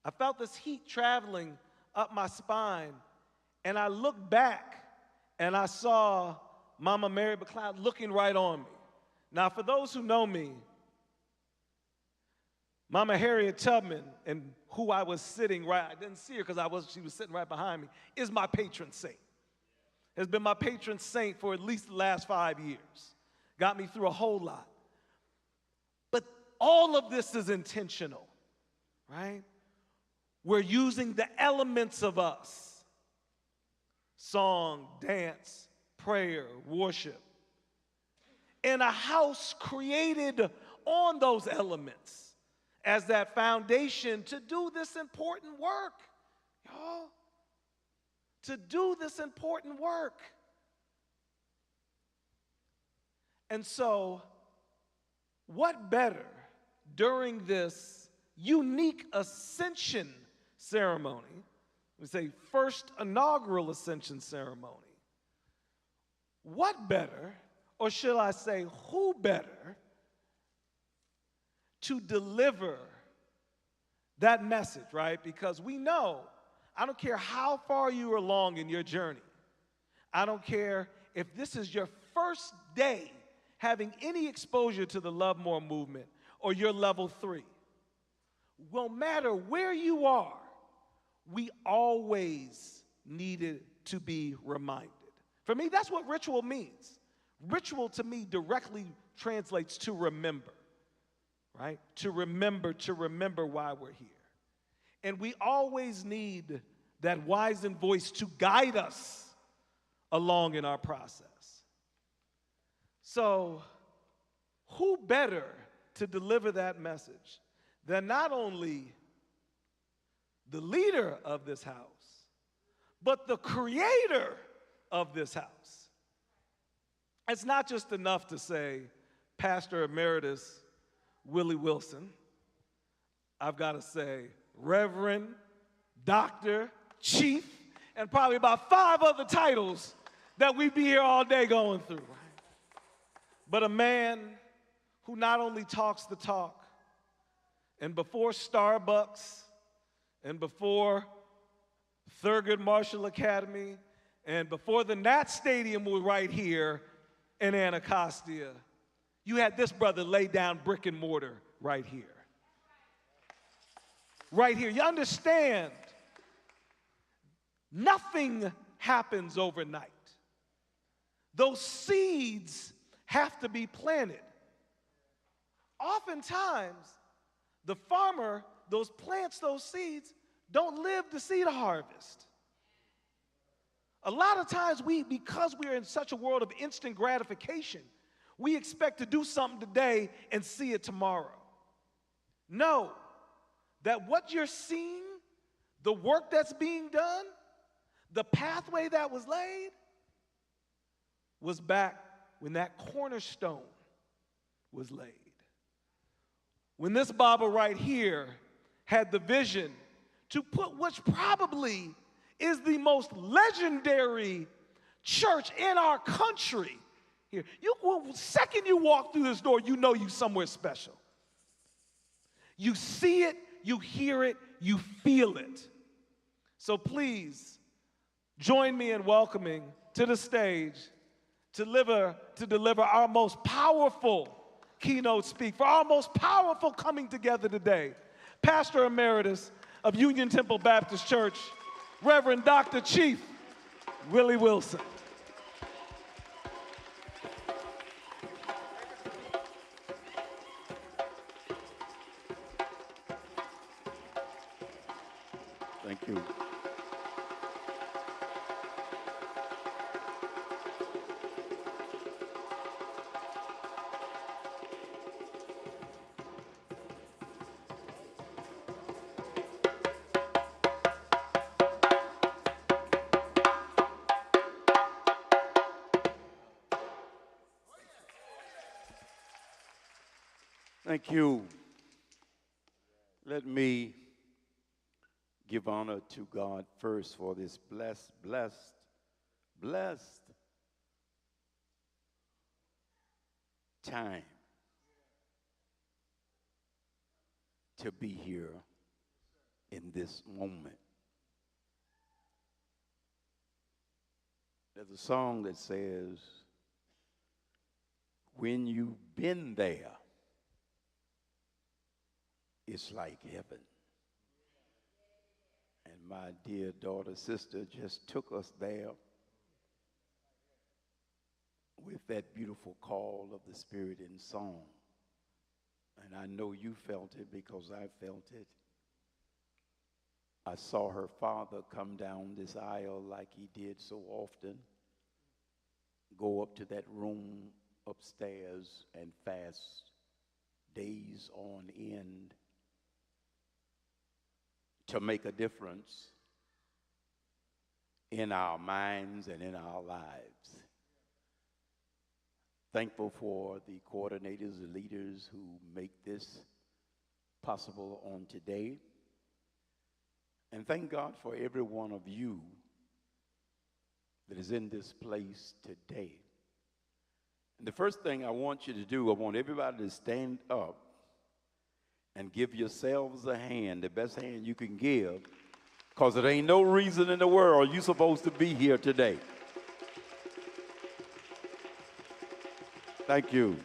I felt this heat traveling up my spine, and I looked back, and I saw Mama Mary McLeod looking right on me, Now, for those who know me, Mama Harriet Tubman, and who I was sitting right, I didn't see her because she was sitting right behind me, is my patron saint. Has been my patron saint for at least the last 5 years. Got me through a whole lot. But all of this is intentional, right? We're using the elements of us: song, dance, prayer, worship, in a house created on those elements as that foundation to do this important work, y'all. To do this important work. And so, what better during this unique Ascension ceremony, we say first inaugural Ascension ceremony, what better, or should I say, who better, to deliver that message, right? Because we know, I don't care how far you are along in your journey. I don't care if this is your first day having any exposure to the Love More movement or your level 3. No matter where you are, we always needed to be reminded. For me, that's what ritual means. Ritual to me directly translates to remember, right? To remember why we're here. And we always need that wizened voice to guide us along in our process. So, who better to deliver that message than not only the leader of this house, but the creator of this house? It's not just enough to say, Pastor Emeritus Willie Wilson. I've got to say, Reverend, Doctor, Chief, and probably about 5 other titles that we'd be here all day going through. But a man who not only talks the talk, and before Starbucks, and before Thurgood Marshall Academy, and before the Nat Stadium was right here in Anacostia, you had this brother lay down brick and mortar right here. Right here. You understand, nothing happens overnight. Those seeds have to be planted. Oftentimes, the farmer, those plants, those seeds, don't live to see the harvest. A lot of times because we're in such a world of instant gratification, we expect to do something today and see it tomorrow. Know that what you're seeing, the work that's being done, the pathway that was laid, was back when that cornerstone was laid. When this Baba right here had the vision to put, which probably is the most legendary church in our country here. Second you walk through this door, you know you're somewhere special. You see it, you hear it, you feel it. So please, join me in welcoming to the stage to deliver our most powerful keynote speak, for our most powerful coming together today, Pastor Emeritus of Union Temple Baptist Church, Reverend Dr. Chief Willie Wilson. Thank you. Thank you. Let me give honor to God first for this blessed time to be here in this moment. There's a song that says, when you've been there, it's like heaven. And my dear daughter, sister just took us there with that beautiful call of the Spirit in song. And I know you felt it because I felt it. I saw her father come down this aisle like he did so often, go up to that room upstairs and fast days on end to make a difference in our minds and in our lives. Thankful for the coordinators and leaders who make this possible on today. And thank God for every one of you that is in this place today. And the first thing I want you to do, I want everybody to stand up and give yourselves a hand, the best hand you can give, because there ain't no reason in the world you're supposed to be here today. Thank you.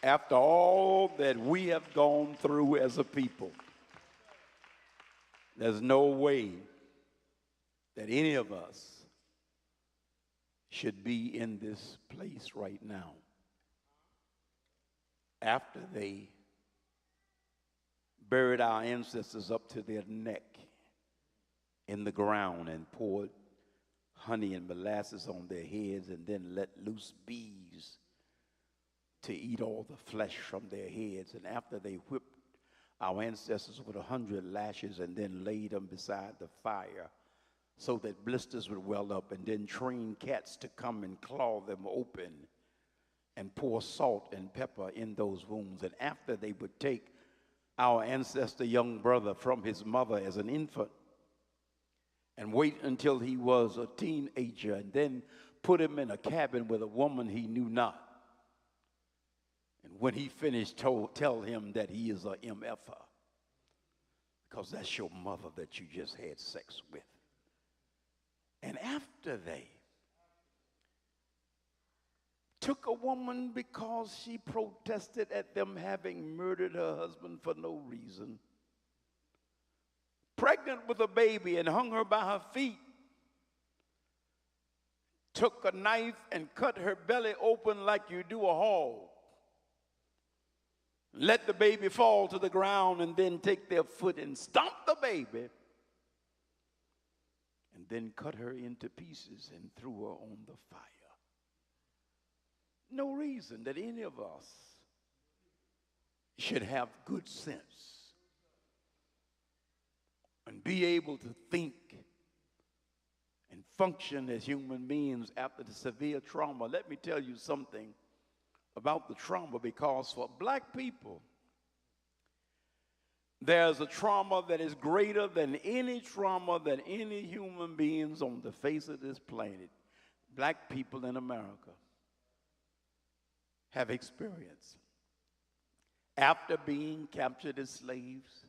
After all that we have gone through as a people, there's no way that any of us should be in this place right now. After they buried our ancestors up to their neck in the ground and poured honey and molasses on their heads and then let loose bees to eat all the flesh from their heads. And after they whipped our ancestors with 100 lashes and then laid them beside the fire so that blisters would well up, and then trained cats to come and claw them open and pour salt and pepper in those wounds. And after they would take our ancestor young brother from his mother as an infant and wait until he was a teenager and then put him in a cabin with a woman he knew not. And when he finished, tell him that he is a MFer, because that's your mother that you just had sex with. And after they took a woman because she protested at them having murdered her husband for no reason, pregnant with a baby, and hung her by her feet, took a knife and cut her belly open like you do a hog, let the baby fall to the ground, and then take their foot and stomp the baby, and then cut her into pieces and threw her on the fire. No reason that any of us should have good sense and be able to think and function as human beings after the severe trauma. Let me tell you something about the trauma, because for black people, there's a trauma that is greater than any trauma that any human beings on the face of this planet, black people in America, have experienced. After being captured as slaves,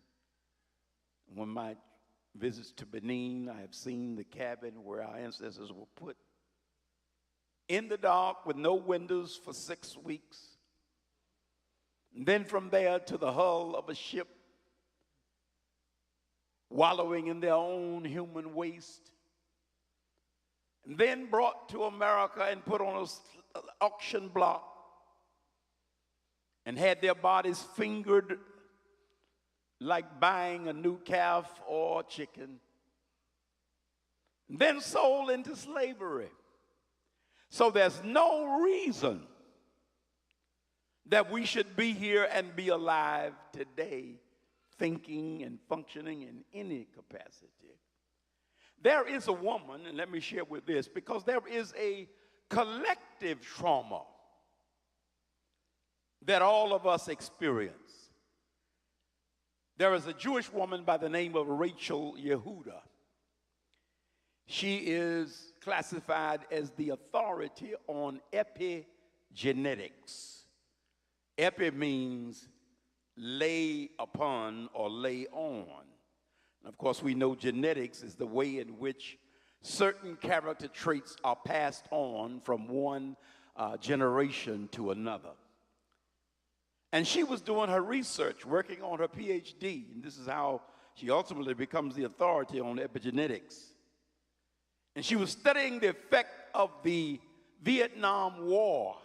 when my visits to Benin, I have seen the cabin where our ancestors were put in the dark with no windows for 6 weeks. And then from there to the hull of a ship, wallowing in their own human waste. And then brought to America and put on an auction block and had their bodies fingered like buying a new calf or chicken. And then sold into slavery. So there's no reason that we should be here and be alive today, thinking and functioning in any capacity. There is a woman, and let me share with this, because there is a collective trauma that all of us experience. There is a Jewish woman by the name of Rachel Yehuda. She is classified as the authority on epigenetics. Epi means lay upon or lay on. And of course, we know genetics is the way in which certain character traits are passed on from one generation to another. And she was doing her research, working on her PhD, and this is how she ultimately becomes the authority on epigenetics. And she was studying the effect of the Vietnam War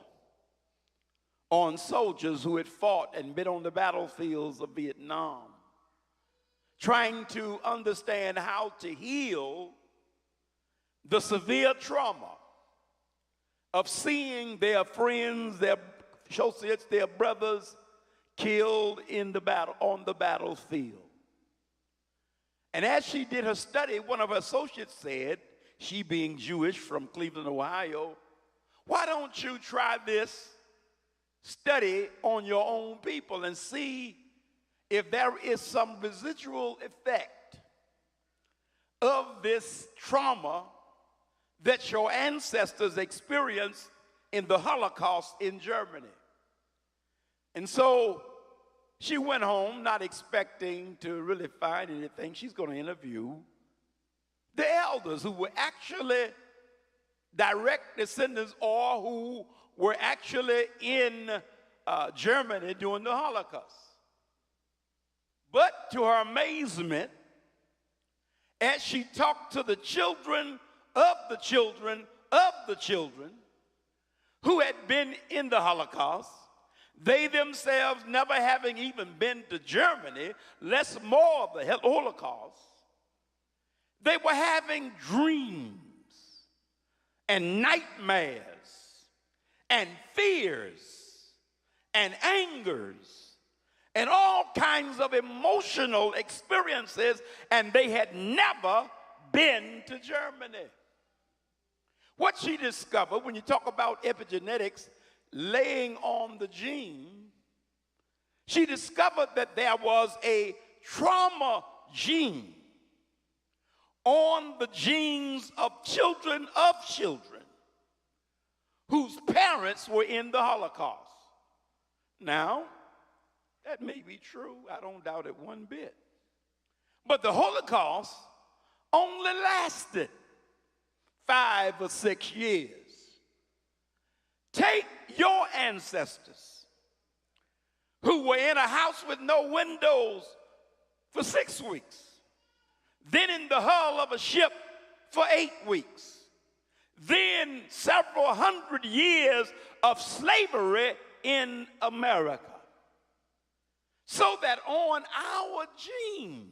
on soldiers who had fought and been on the battlefields of Vietnam, trying to understand how to heal the severe trauma of seeing their friends, their associates, their brothers killed in the battle, on the battlefield. And as she did her study, one of her associates said, she being Jewish from Cleveland, Ohio, why don't you try this study on your own people and see if there is some residual effect of this trauma that your ancestors experienced in the Holocaust in Germany. And so she went home not expecting to really find anything. She's going to interview the elders who were actually direct descendants or who were actually in Germany during the Holocaust. But to her amazement, as she talked to the children of the children of the children who had been in the Holocaust, they themselves never having even been to Germany, less more of the Holocaust, they were having dreams and nightmares and fears and angers and all kinds of emotional experiences, and they had never been to Germany. What she discovered, when you talk about epigenetics, laying on the gene, she discovered that there was a trauma gene on the genes of children whose parents were in the Holocaust. Now, that may be true. I don't doubt it one bit. But the Holocaust only lasted 5 or 6 years. Take your ancestors who were in a house with no windows for 6 weeks, then in the hull of a ship for 8 weeks, then several hundred years of slavery in America. So that on our genes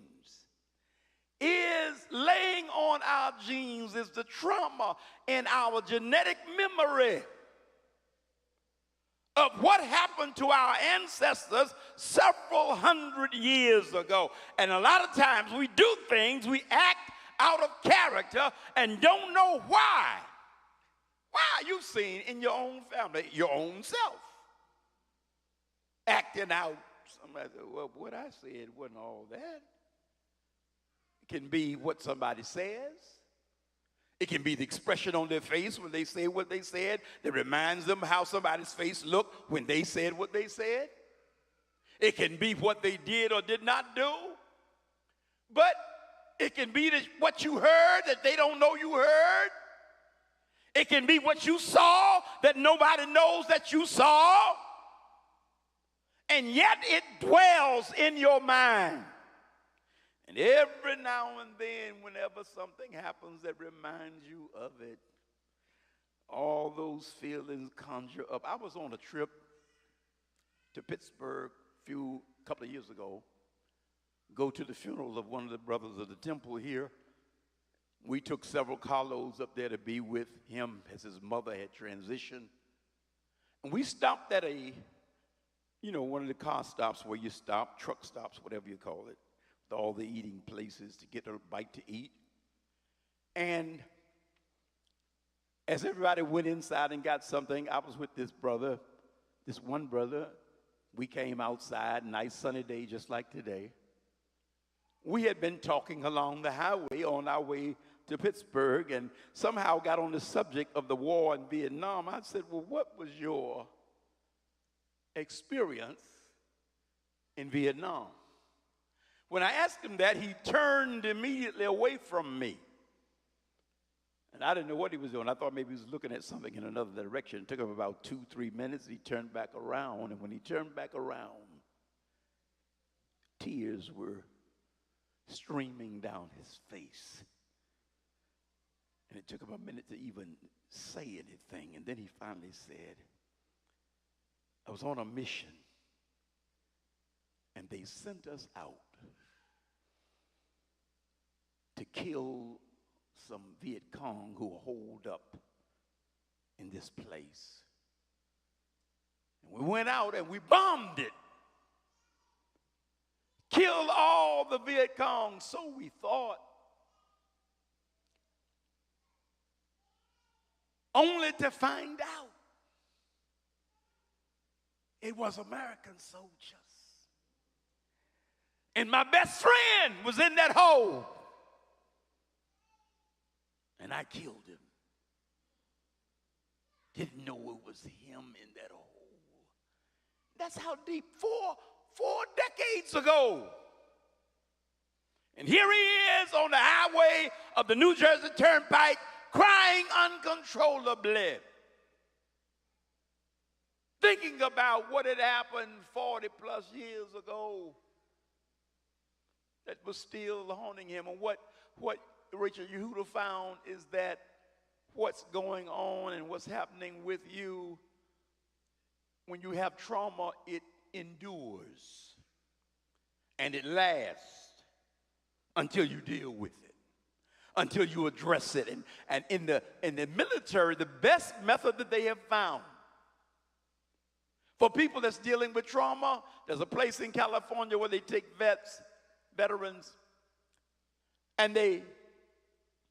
is laying on our genes is the trauma in our genetic memory of what happened to our ancestors several hundred years ago. And a lot of times we do things, we act out of character and don't know why. Why? You've seen in your own family, your own self, acting out. Somebody said, well, what I said wasn't all that. It can be what somebody says. It can be the expression on their face when they say what they said that reminds them how somebody's face looked when they said what they said. It can be what they did or did not do. But it can be what you heard that they don't know you heard. It can be what you saw that nobody knows that you saw. And yet it dwells in your mind. And every now and then, whenever something happens that reminds you of it, all those feelings conjure up. I was on a trip to Pittsburgh a couple of years ago, go to the funeral of one of the brothers of the temple here. We took several carloads up there to be with him as his mother had transitioned. And we stopped at one of the car stops where you stop, truck stops, whatever you call it, with all the eating places to get a bite to eat. And as everybody went inside and got something, I was with this one brother. We came outside, nice sunny day just like today. We had been talking along the highway on our way to Pittsburgh and somehow got on the subject of the war in Vietnam. I said, well, what was your experience in Vietnam? When I asked him that, he turned immediately away from me. And I didn't know what he was doing. I thought maybe he was looking at something in another direction. It took him about 2-3 minutes. He turned back around. And when he turned back around, tears were streaming down his face. And it took him a minute to even say anything. And then he finally said, I was on a mission, and they sent us out to kill some Viet Cong who were holed up in this place. And we went out and we bombed it. Killed all the Viet Cong, so we thought. Only to find out it was American soldiers. And my best friend was in that hole. And I killed him. Didn't know it was him in that hole. That's how deep, four decades ago. And here he is on the highway of the New Jersey Turnpike, crying uncontrollably, thinking about what had happened 40 plus years ago that was still haunting him. And what Rachel Yehuda found is that what's going on and what's happening with you when you have trauma, it endures and it lasts until you deal with it, until you address it. And in the military, the best method that they have found for people that's dealing with trauma, there's a place in California where they take veterans, and they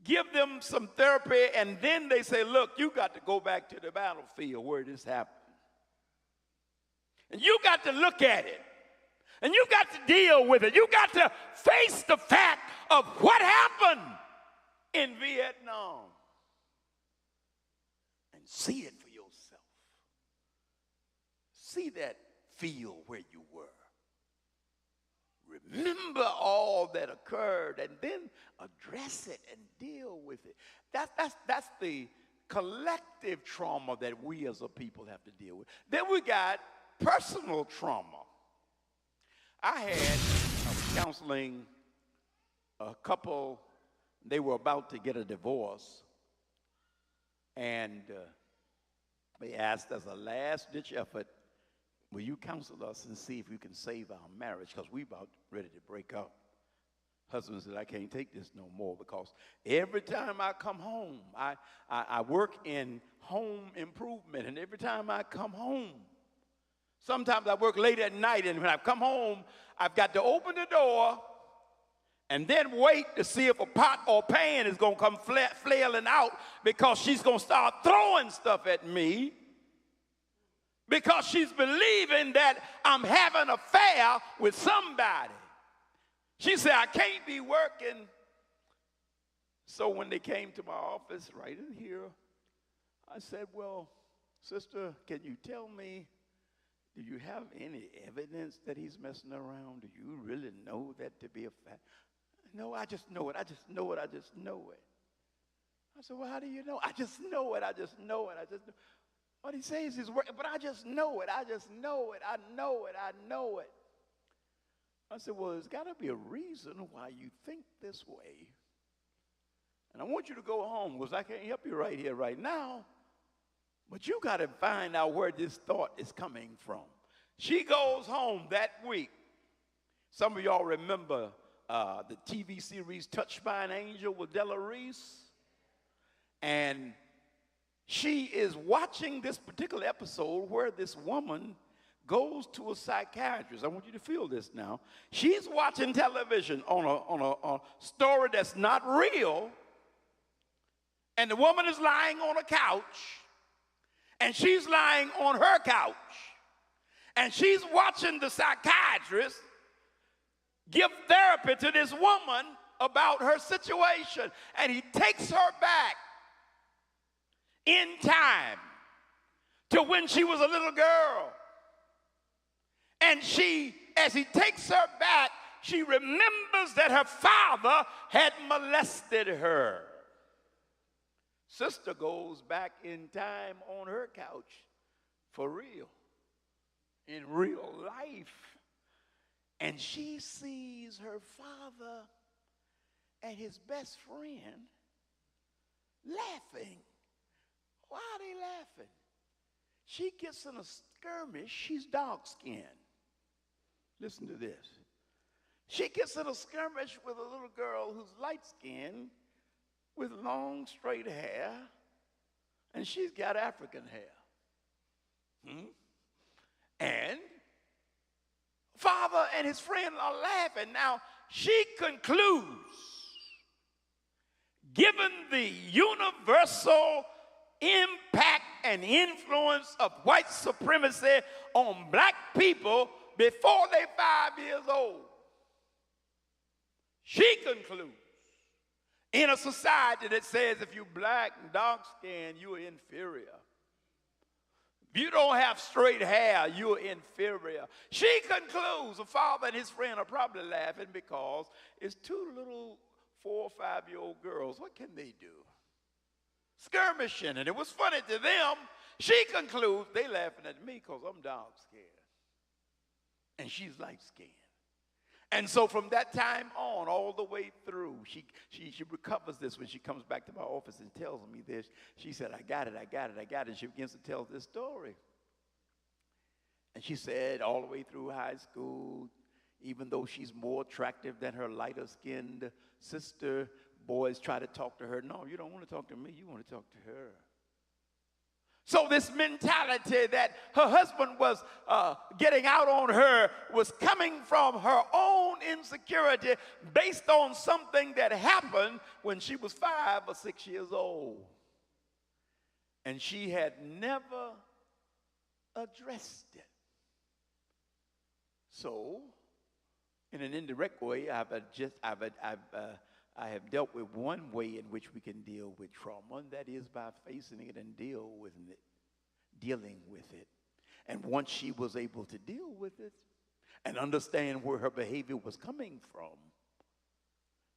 give them some therapy, and then they say, look, you got to go back to the battlefield where this happened. And you got to look at it. And you got to deal with it. You got to face the fact of what happened in Vietnam and see it for yourself. See that field where you were. Remember all that occurred and then address it and deal with it. That's the collective trauma that we as a people have to deal with. Then we got personal trauma. I was counseling a couple. They were about to get a divorce, and they asked as a last-ditch effort, will you counsel us and see if we can save our marriage, because we're about ready to break up. Husband said, I can't take this no more, because every time I come home, I work in home improvement, and every time I come home, sometimes I work late at night, and when I come home, I've got to open the door and then wait to see if a pot or pan is going to come flailing out, because she's going to start throwing stuff at me, because she's believing that I'm having an affair with somebody. She said, I can't be working. So when they came to my office right in here, I said, well, sister, can you tell me, do you have any evidence that he's messing around? Do you really know that to be a fact? No, I just know it. I just know it. I just know it. I said, well, how do you know? I just know it. I just know it. I just know. What he says is, but I just know it. I just know it. I know it. I know it. I said, well, there's got to be a reason why you think this way. And I want you to go home, because I can't help you right here, right now. But you got to find out where this thought is coming from. She goes home that week. Some of y'all remember the TV series Touched by an Angel with Della Reese. And she is watching this particular episode where this woman goes to a psychiatrist. I want you to feel this now. She's watching television on a story that's not real. And the woman is lying on a couch. And she's lying on her couch. And she's watching the psychiatrist give therapy to this woman about her situation. And he takes her back in time to when she was a little girl. And she, as he takes her back, she remembers that her father had molested her. Sister goes back in time on her couch for real, in real life. And she sees her father and his best friend laughing. Why are they laughing? She gets in a skirmish. She's dark-skinned. Listen to this. She gets in a skirmish with a little girl who's light-skinned with long, straight hair, and she's got African hair. And father and his friend are laughing. Now, she concludes, given the universal impact and influence of white supremacy on black people before they're 5 years old, she concludes, in a society that says if you're black and dark-skinned, you're inferior. If you don't have straight hair, you're inferior. She concludes the father and his friend are probably laughing because it's two little 4 or 5-year-old girls. What can they do? Skirmishing, and it was funny to them. She concludes they laughing at me because I'm dark-skinned and she's light-skinned. And so from that time on, all the way through, she recovers this when she comes back to my office and tells me this. She said, I got it. And she begins to tell this story. And she said all the way through high school, even though she's more attractive than her lighter-skinned sister, boys try to talk to her. No, you don't want to talk to me. You want to talk to her. So this mentality that her husband was getting out on her was coming from her own insecurity based on something that happened when she was 5 or 6 years old. And she had never addressed it. So, in an indirect way, I have dealt with one way in which we can deal with trauma, and that is by facing it and dealing with it. And once she was able to deal with it and understand where her behavior was coming from,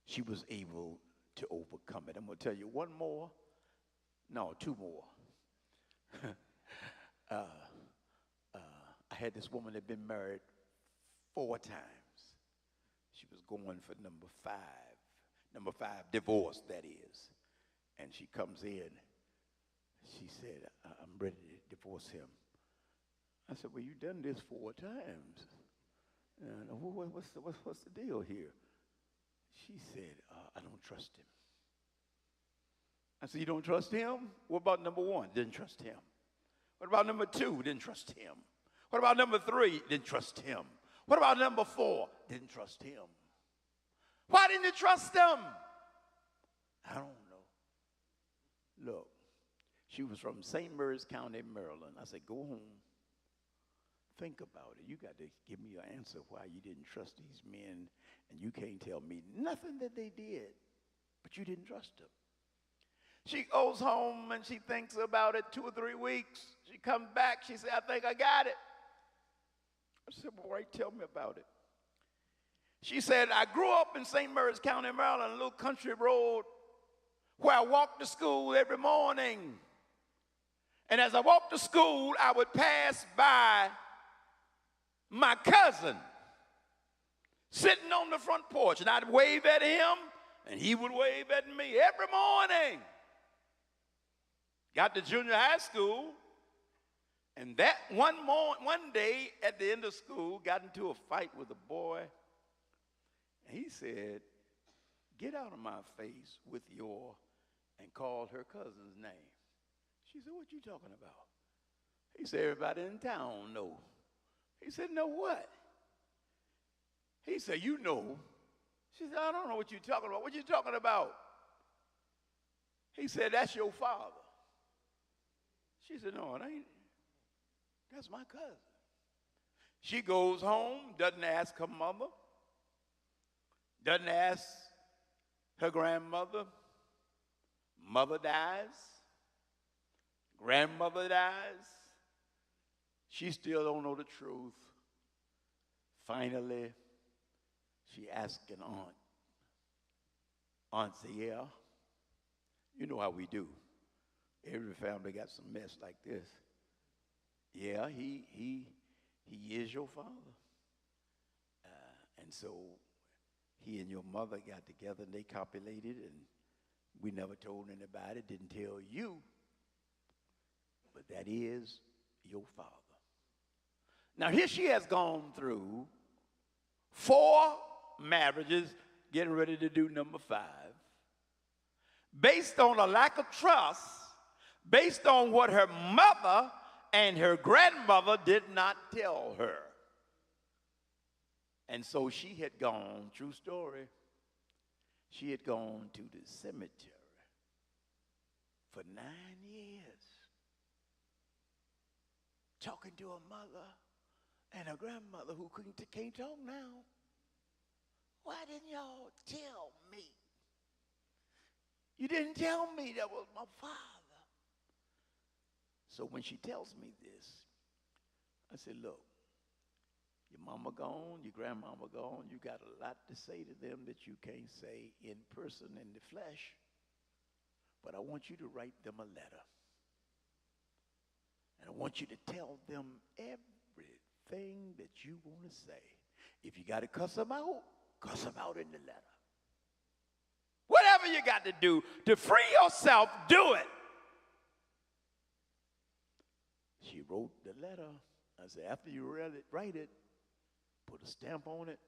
she was able to overcome it. I'm going to tell you two more. I had this woman that had been married 4 times. She was going for number 5, divorce, that is. And she comes in. She said, I'm ready to divorce him. I said, well, you've done this 4 times. And what's the deal here? She said, I don't trust him. I said, you don't trust him? What about number 1? Didn't trust him. What about number 2? Didn't trust him. What about number 3? Didn't trust him. What about number 4? Didn't trust him. Why didn't you trust him? I don't know. Look, she was from St. Mary's County, Maryland. I said, go home. Think about it. You got to give me an answer why you didn't trust these men, and you can't tell me nothing that they did, but you didn't trust them. She goes home and she thinks about it 2 or 3 weeks. She comes back. She said, I think I got it. I said, well, right, tell me about it. She said, I grew up in St. Mary's County, Maryland, a little country road where I walked to school every morning. And as I walked to school, I would pass by my cousin sitting on the front porch, and I'd wave at him, and he would wave at me every morning. Got to junior high school, and that one day at the end of school, got into a fight with a boy. And he said, get out of my face with your, and called her cousin's name. She said, what you talking about? He said, everybody in town know. He said, know what? He said, you know. She said, I don't know what you're talking about. What you talking about? He said, that's your father. She said, no, it ain't. That's my cousin. She goes home, doesn't ask her mother, doesn't ask her grandmother. Mother dies. Grandmother dies. She still don't know the truth. Finally, she asked an aunt. Aunt said, yeah, you know how we do. Every family got some mess like this. Yeah, he is your father. And so he and your mother got together and they copulated, and we never told anybody, didn't tell you, but that is your father. Now here she has gone through 4 marriages, getting ready to do number 5, based on a lack of trust, based on what her mother and her grandmother did not tell her. And so she had gone, true story, she had gone to the cemetery for 9 years, talking to her mother and her grandmother who can't talk now. Why didn't y'all tell me? You didn't tell me that was my father. So when she tells me this, I said, look, your mama gone, your grandmama gone, you got a lot to say to them that you can't say in person in the flesh, but I want you to write them a letter. And I want you to tell them everything that you want to say. If you got to cuss them out in the letter. Whatever you got to do to free yourself, do it. She wrote the letter. I said, after you write it, put a stamp on it,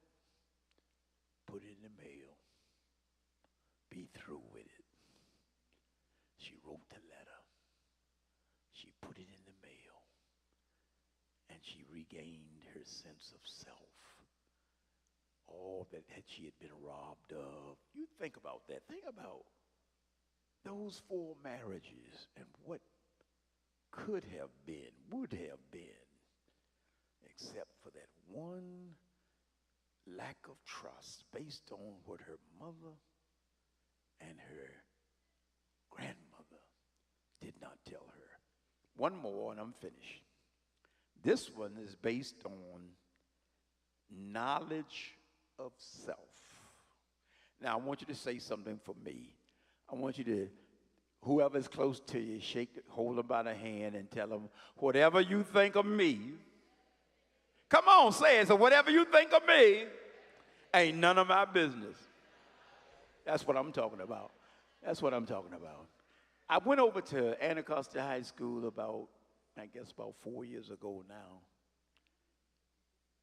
put it in the mail. Be through with it. She wrote the letter. She put it in the mail. And she regained her sense of self. All that she had been robbed of. You think about that. Think about those 4 marriages and what could have been, would have been, except for that one lack of trust based on what her mother and her grandmother did not tell her. One more and I'm finished. This one is based on knowledge of self. Now I want you to say something for me. I want you to, whoever's close to you, hold them by the hand and tell them, whatever you think of me, come on, say it. So whatever you think of me ain't none of my business. That's what I'm talking about. That's what I'm talking about. I went over to Anacostia High School about 4 years ago now.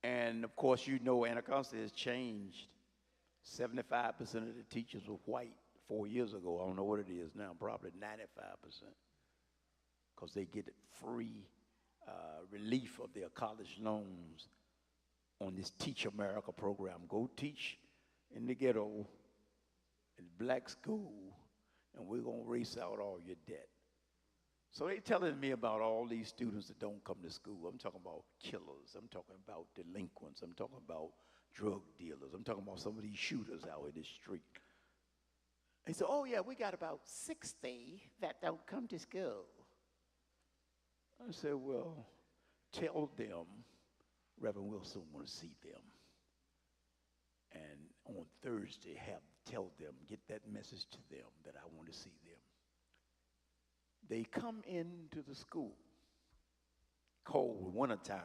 And of course, you know Anacostia has changed. 75% of the teachers were white 4 years ago. I don't know what it is now, probably 95%. Because they get free relief of their college loans on this Teach America program. Go teach in the ghetto, in black school, and we're going to erase out all your debt. So they're telling me about all these students that don't come to school. I'm talking about killers. I'm talking about delinquents. I'm talking about drug dealers. I'm talking about some of these shooters out in the street. They said, oh, yeah, we got about 60 that don't come to school. I said, well, tell them Reverend Wilson want to see them. And on Thursday, tell them, get that message to them that I want to see them. They come into the school, cold, wintertime.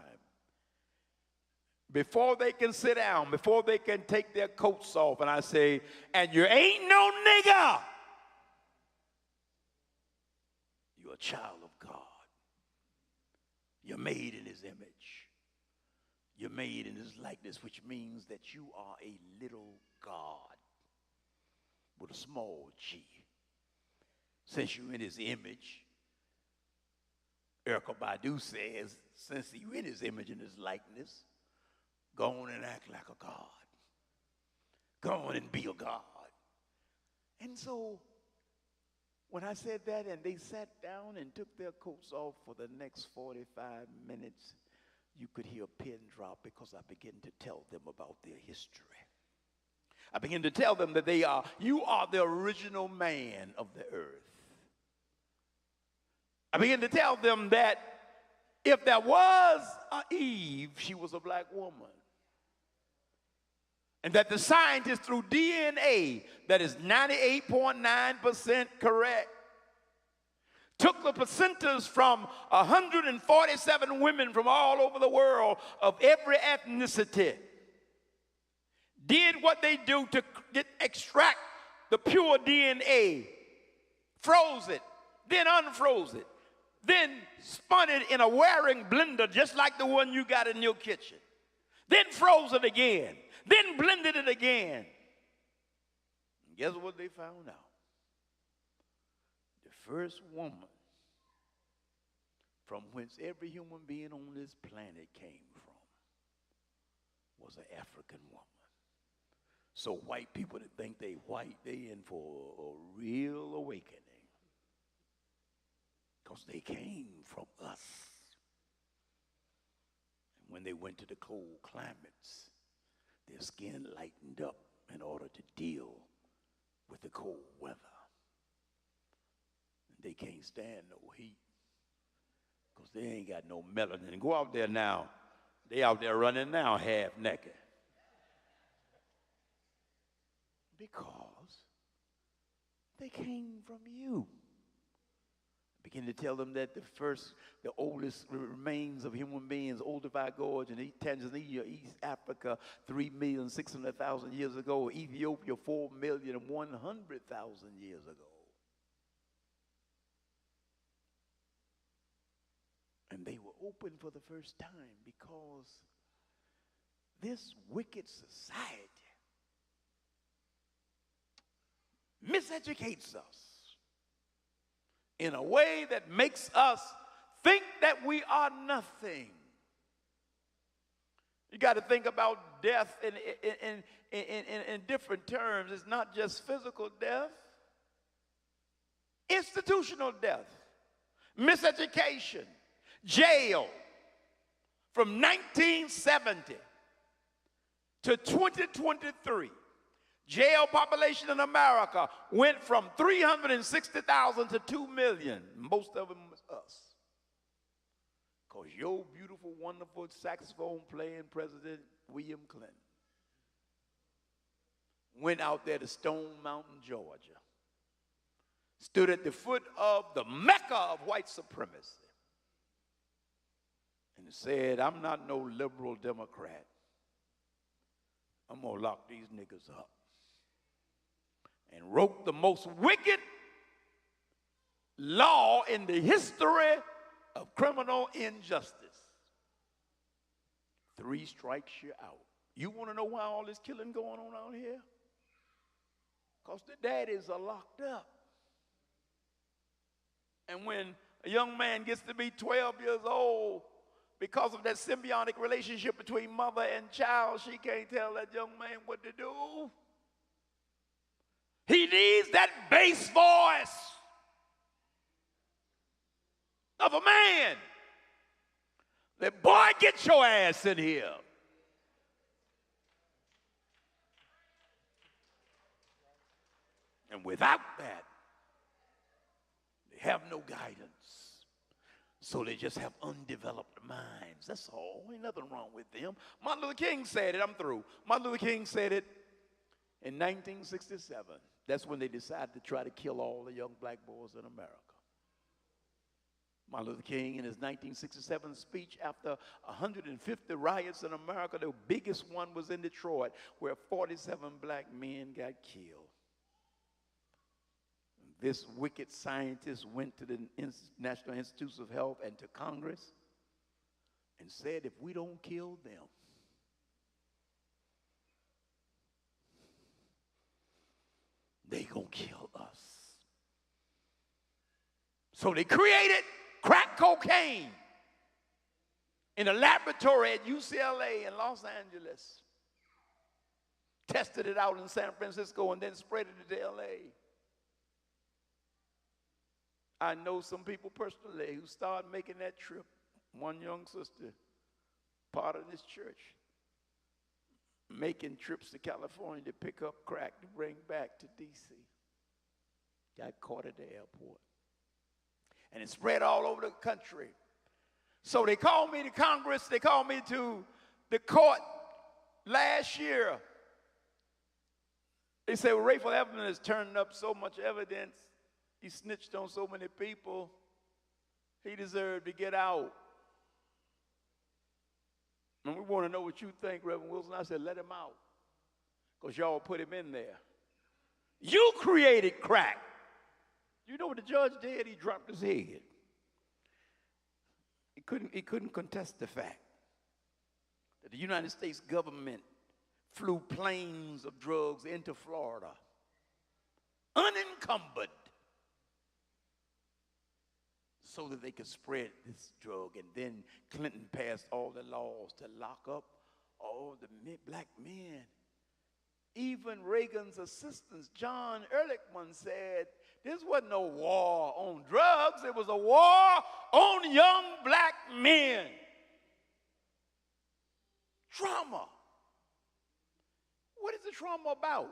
Before they can sit down, before they can take their coats off, and I say, and you ain't no nigger. You're a child of God. You're made in his image. You're made in his likeness, which means that you are a little God with a small g. Since you're in his image, Erykah Badu says, since you're in his image and his likeness, go on and act like a God. Go on and be a God. And so when I said that and they sat down and took their coats off for the next 45 minutes, you could hear a pin drop because I began to tell them about their history. I began to tell them that you are the original man of the earth. I began to tell them that if there was an Eve, she was a black woman. And that the scientists through DNA that is 98.9% correct took the placentas from 147 women from all over the world of every ethnicity, did what they do to extract the pure DNA, froze it, then unfroze it, then spun it in a wearing blender just like the one you got in your kitchen, then froze it again, then blended it again. And guess what they found out? The first woman from whence every human being on this planet came from was an African woman. So white people that think they white, they in for a real awakening. Because they came from us. And when they went to the cold climates, their skin lightened up in order to deal with the cold weather. And they can't stand no heat because they ain't got no melanin. Go out there now. They out there running now half naked. Because they came from you. Begin to tell them that the oldest remains of human beings, Olduvai Gorge in Tanzania, East Africa, 3,600,000 years ago, Ethiopia, 4,100,000 years ago. And they were open for the first time because this wicked society miseducates us in a way that makes us think that we are nothing. You got to think about death in different terms. It's not just physical death, institutional death, miseducation, jail. From 1970 to 2023, jail population in America went from 360,000 to 2 million. Most of them was us. Because your beautiful, wonderful saxophone playing President William Clinton went out there to Stone Mountain, Georgia, stood at the foot of the Mecca of white supremacy, and said, I'm not no liberal Democrat. I'm going to lock these niggas up. And wrote the most wicked law in the history of criminal injustice. 3 strikes you out. You want to know why all this killing going on out here? Because the daddies are locked up. And when a young man gets to be 12 years old, because of that symbiotic relationship between mother and child, she can't tell that young man what to do. He needs that bass voice of a man. That boy, get your ass in here. And without that, they have no guidance. So they just have undeveloped minds. That's all. Ain't nothing wrong with them. Martin Luther King said it. I'm through. Martin Luther King said it in 1967. That's when they decided to try to kill all the young black boys in America. Martin Luther King, in his 1967 speech after 150 riots in America, the biggest one was in Detroit, where 47 black men got killed. This wicked scientist went to the National Institutes of Health and to Congress and said, if we don't kill them, they gonna kill us. So they created crack cocaine in a laboratory at UCLA in Los Angeles, tested it out in San Francisco, and then spread it to LA. I know some people personally who started making that trip. One young sister, part of this church, making trips to California to pick up crack to bring back to D.C. Got caught at the airport. And it spread all over the country. So they called me to Congress. They called me to the court last year. They said, well, Rayful Evans has turned up so much evidence. He snitched on so many people. He deserved to get out. And we want to know what you think, Reverend Wilson. I said, let him out, because y'all put him in there. You created crack. You know what the judge did? He dropped his head. He couldn't contest the fact that the United States government flew planes of drugs into Florida, unencumbered, so that they could spread this drug. And then Clinton passed all the laws to lock up all the black men. Even Reagan's assistant, John Ehrlichman, said this wasn't no war on drugs. It was a war on young black men. Trauma. What is the trauma about?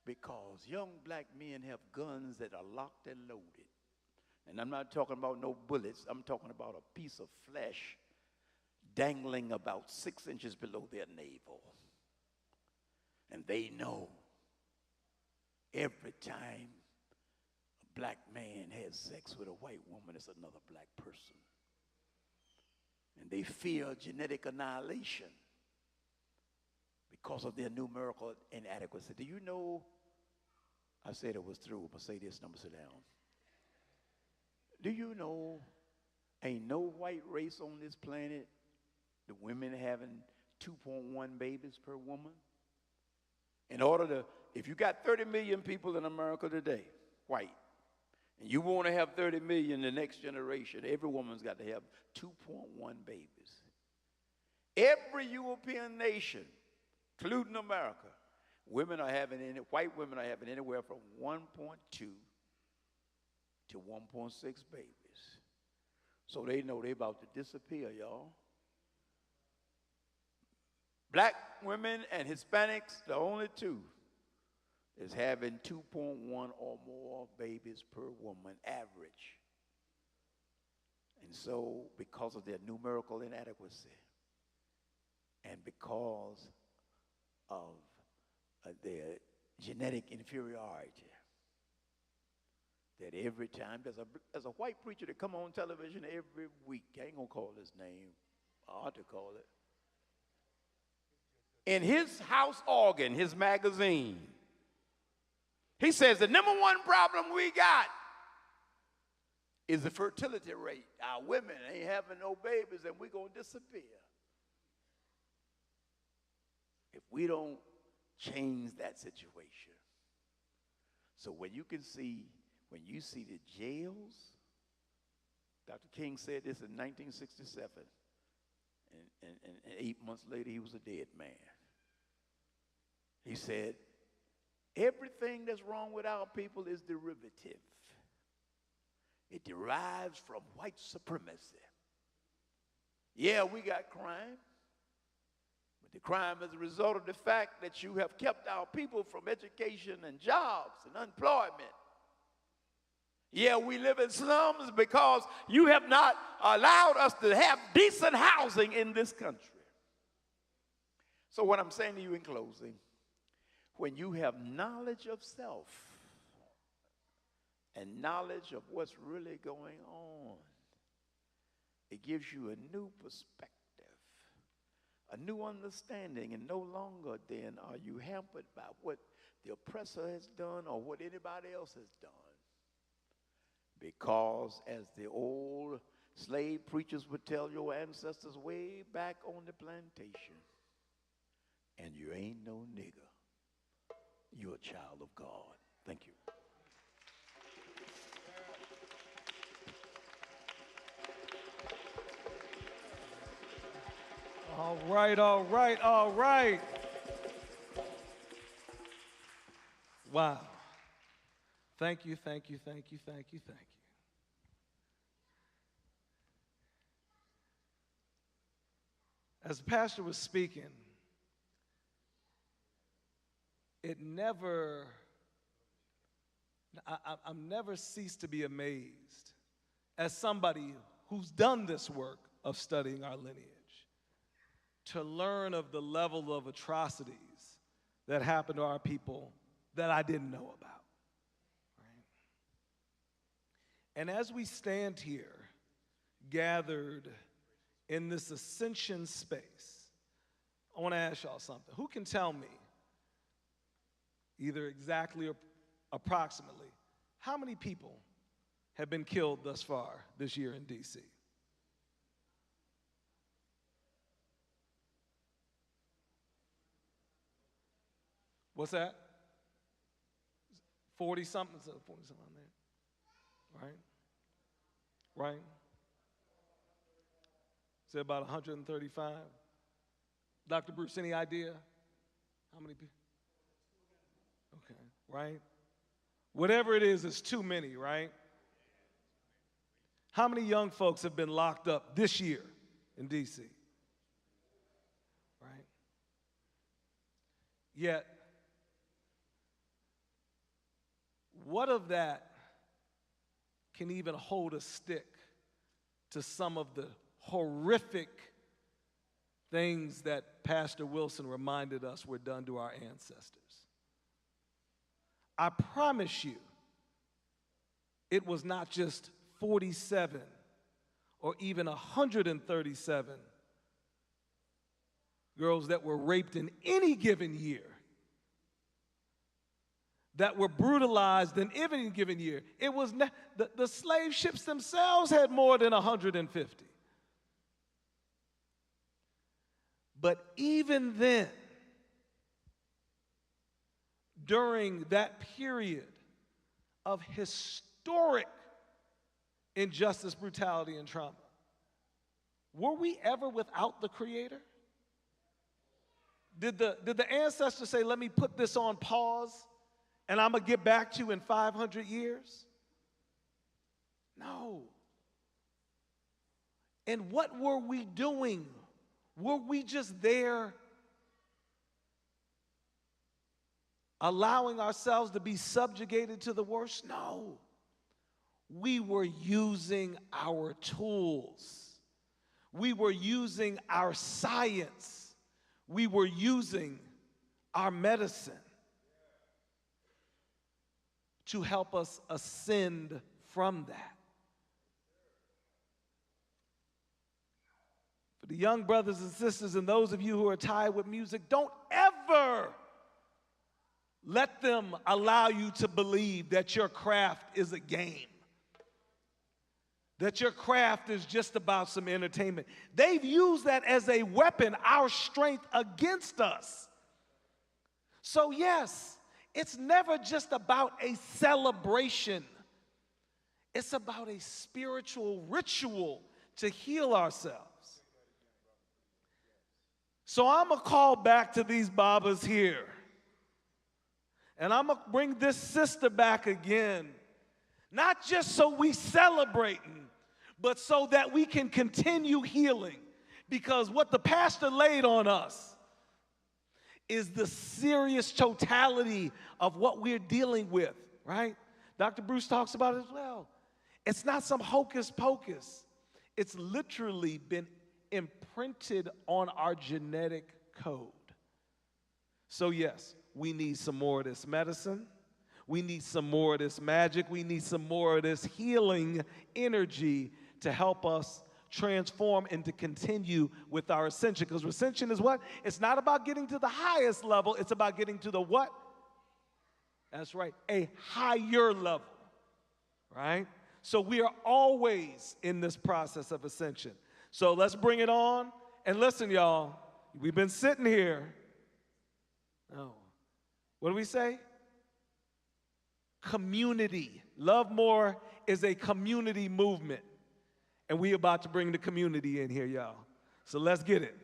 Because young black men have guns that are locked and loaded. And I'm not talking about no bullets. I'm talking about a piece of flesh dangling about 6 inches below their navel. And they know every time a black man has sex with a white woman, it's another black person. And they fear genetic annihilation because of their numerical inadequacy. Do you know, I said it was through, but say this, number sit down. Do you know ain't no white race on this planet, the women having 2.1 babies per woman? In order to, if you got 30 million people in America today, white, and you want to have 30 million the next generation, every woman's got to have 2.1 babies. Every European nation, including America, white women are having anywhere from 1.2 to 1.6 babies. So they know they're about to disappear, y'all. Black women and Hispanics, the only two, is having 2.1 or more babies per woman average. And so because of their numerical inadequacy and because of their genetic inferiority, that every time there's a white preacher that come on television every week. I ain't gonna call his name. I ought to call it. In his house organ, his magazine, he says the number one problem we got is the fertility rate. Our women ain't having no babies and we're gonna disappear if we don't change that situation. So when you see the jails, Dr. King said this in 1967, and 8 months later he was a dead man. He said, everything that's wrong with our people is derivative. It derives from white supremacy. Yeah, we got crime, but the crime is a result of the fact that you have kept our people from education and jobs and employment. Yeah, we live in slums because you have not allowed us to have decent housing in this country. So what I'm saying to you in closing, when you have knowledge of self and knowledge of what's really going on, it gives you a new perspective, a new understanding, and no longer then are you hampered by what the oppressor has done or what anybody else has done. Because as the old slave preachers would tell your ancestors way back on the plantation, and you ain't no nigger, you're a child of God. Thank you. All right, all right, all right. Wow. Thank you, thank you, thank you, thank you, thank you. As the pastor was speaking, I'm never ceased to be amazed as somebody who's done this work of studying our lineage to learn of the level of atrocities that happened to our people that I didn't know about. And as we stand here, gathered in this Ascension space, I want to ask y'all something. Who can tell me, either exactly or approximately, how many people have been killed thus far this year in D.C.? What's that? 40-something? 40-something on there. Right? Right? Is it about 135? Dr. Bruce, any idea? How many people? Okay, right? Whatever it is, it's too many, right? How many young folks have been locked up this year in D.C.? Right? Yet, what of that can even hold a stick to some of the horrific things that Pastor Wilson reminded us were done to our ancestors? I promise you, it was not just 47 or even 137 girls that were raped in any given year, that were brutalized in any given year. It was the slave ships themselves had more than 150. But even then, during that period of historic injustice, brutality, and trauma, were we ever without the Creator? Did the ancestors say, let me put this on pause and I'm going to get back to you in 500 years? No. And what were we doing? Were we just there allowing ourselves to be subjugated to the worst? No. We were using our tools. We were using our science. We were using our medicine to help us ascend from that. For the young brothers and sisters and those of you who are tied with music, don't ever let them allow you to believe that your craft is a game, that your craft is just about some entertainment. They've used that as a weapon, our strength, against us. So yes, it's never just about a celebration. It's about a spiritual ritual to heal ourselves. So I'm going to call back to these Babas here. And I'm going to bring this sister back again. Not just so we celebrating, but so that we can continue healing. Because what the pastor laid on us is the serious totality of what we're dealing with, right? Dr. Bruce talks about it as well. It's not some hocus pocus. It's literally been imprinted on our genetic code. So yes, we need some more of this medicine. We need some more of this magic. We need some more of this healing energy to help us transform and to continue with our ascension. Because ascension is what? It's not about getting to the highest level. It's about getting to the what? That's right, a higher level, right? So we are always in this process of ascension. So let's bring it on. And listen, y'all, we've been sitting here. Oh, what do we say? Community. Love More is a community movement. And we about to bring the community in here, y'all. So let's get it.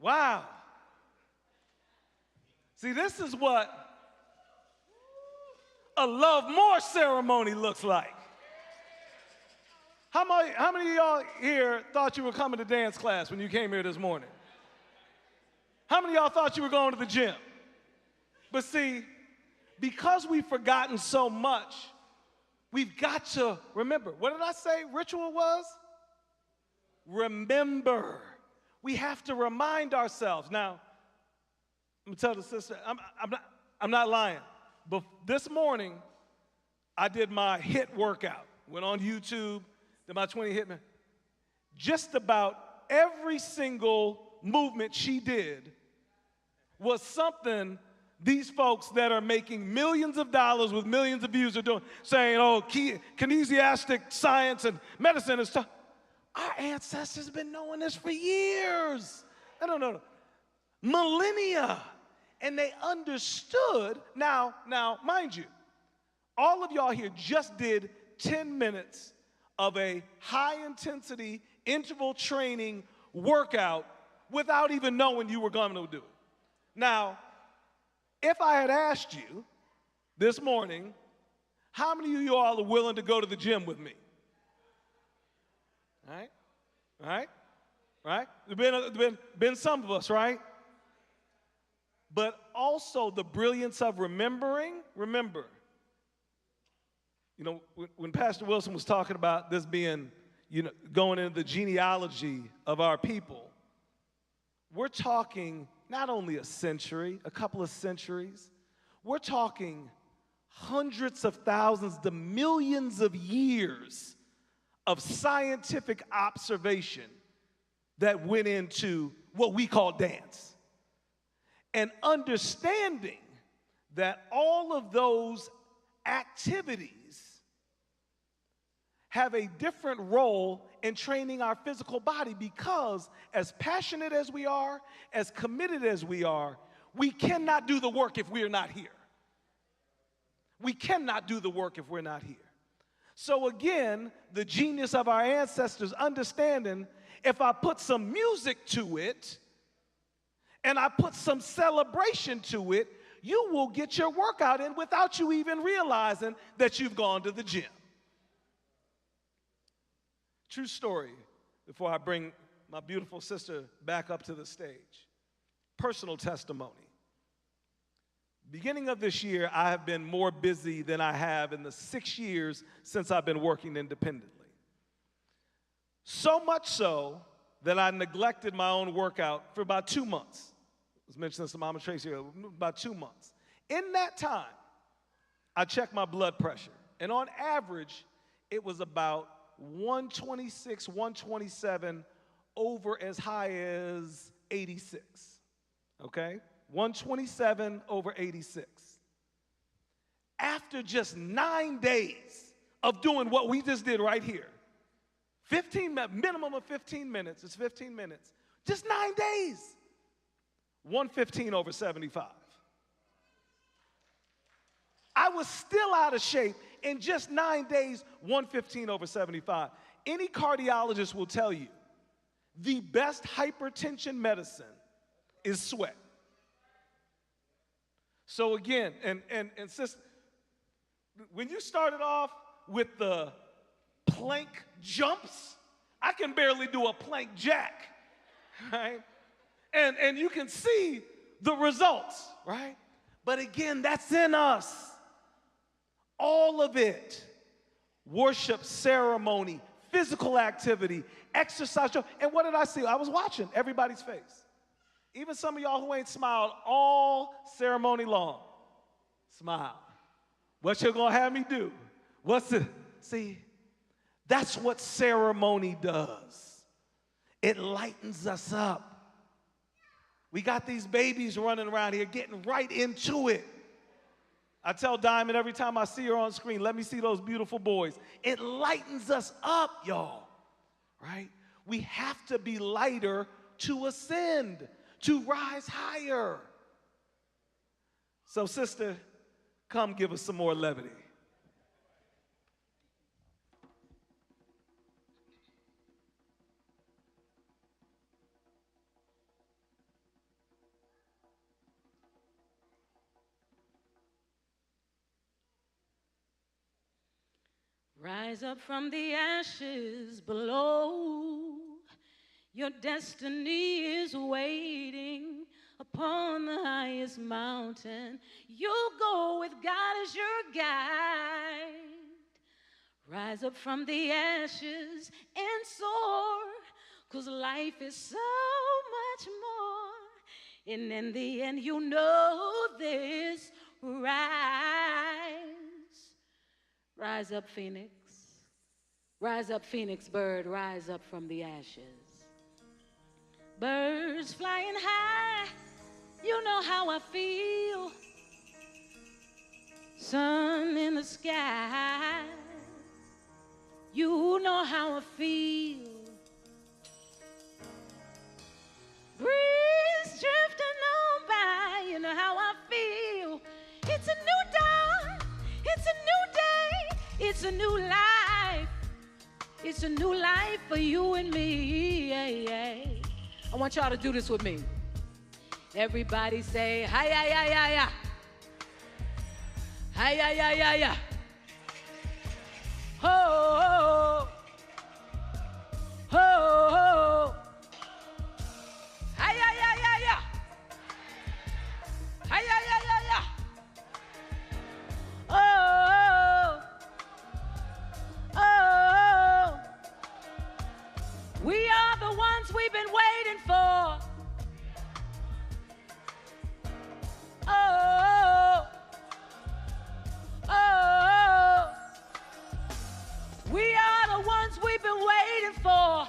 Wow. See, this is what a love more ceremony looks like. How many of y'all here thought you were coming to dance class when you came here this morning? How many of y'all thought you were going to the gym? But see, because we've forgotten so much, we've got to remember. What did I say ritual was? Remember. We have to remind ourselves. Now, I'm going to tell the sister, I'm not lying. But this morning, I did my HIIT workout. Went on YouTube, did my 20 HIIT. Just about every single movement she did was something these folks that are making millions of dollars with millions of views are doing, saying, oh, kinesiastic science and medicine is tough. Our ancestors have been knowing this for years. No. Millennia. And they understood. Now, mind you, all of y'all here just did 10 minutes of a high-intensity interval training workout without even knowing you were going to do it. Now, if I had asked you this morning, how many of you all are willing to go to the gym with me? Right? There's been some of us, right? But also the brilliance of remembering. Remember, you know, when Pastor Wilson was talking about this being, you know, going into the genealogy of our people, we're talking not only a century, a couple of centuries, we're talking hundreds of thousands to millions of years of scientific observation that went into what we call dance. And understanding that all of those activities have a different role in training our physical body, because as passionate as we are, as committed as we are, we cannot do the work if we are not here. We cannot do the work if we're not here. So again, the genius of our ancestors understanding, if I put some music to it and I put some celebration to it, you will get your workout in without you even realizing that you've gone to the gym. True story, before I bring my beautiful sister back up to the stage. Personal testimony. Beginning of this year, I have been more busy than I have in the 6 years since I've been working independently. So much so that I neglected my own workout for about 2 months. I was mentioning this to Mama Tracy earlier, about 2 months. In that time, I checked my blood pressure, and on average, it was about 126, 127 over as high as 86, okay? 127 over 86. After just 9 days of doing what we just did right here, minimum of 15 minutes, it's 15 minutes, just 9 days, 115 over 75. I was still out of shape in just 9 days, 115 over 75. Any cardiologist will tell you the best hypertension medicine is sweat. So again, and sister, when you started off with the plank jumps, I can barely do a plank jack, right? And you can see the results, right? But again, that's in us. All of it. Worship, ceremony, physical activity, exercise. And what did I see? I was watching everybody's face. Even some of y'all who ain't smiled all ceremony long. Smile. What you gonna have me do? What's it? See, that's what ceremony does. It lightens us up. We got these babies running around here getting right into it. I tell Diamond every time I see her on screen, let me see those beautiful boys. It lightens us up, y'all, right? We have to be lighter to ascend, to rise higher. So, sister, come give us some more levity. Rise up from the ashes below. Your destiny is waiting upon the highest mountain. You'll go with God as your guide. Rise up from the ashes and soar, 'cause life is so much more. And in the end, you know this. Rise up, Phoenix. Rise up, Phoenix bird, rise up from the ashes. Birds flying high, you know how I feel. Sun in the sky, you know how I feel. Breeze drifting on by, you know how I feel. It's a new dawn, it's a new day, it's a new life. It's a new life for you and me. I want y'all to do this with me. Everybody say, hi, hi, hi, hi, hi. Hi, hi, hi, hi, hi. Ho, ho, ho, ho. Hi, hi, hi, hi, hi. Hi, hi, hi, hi, hi. Oh, oh. We are the ones we've been waiting for. Oh, oh, we are the ones we've been waiting for.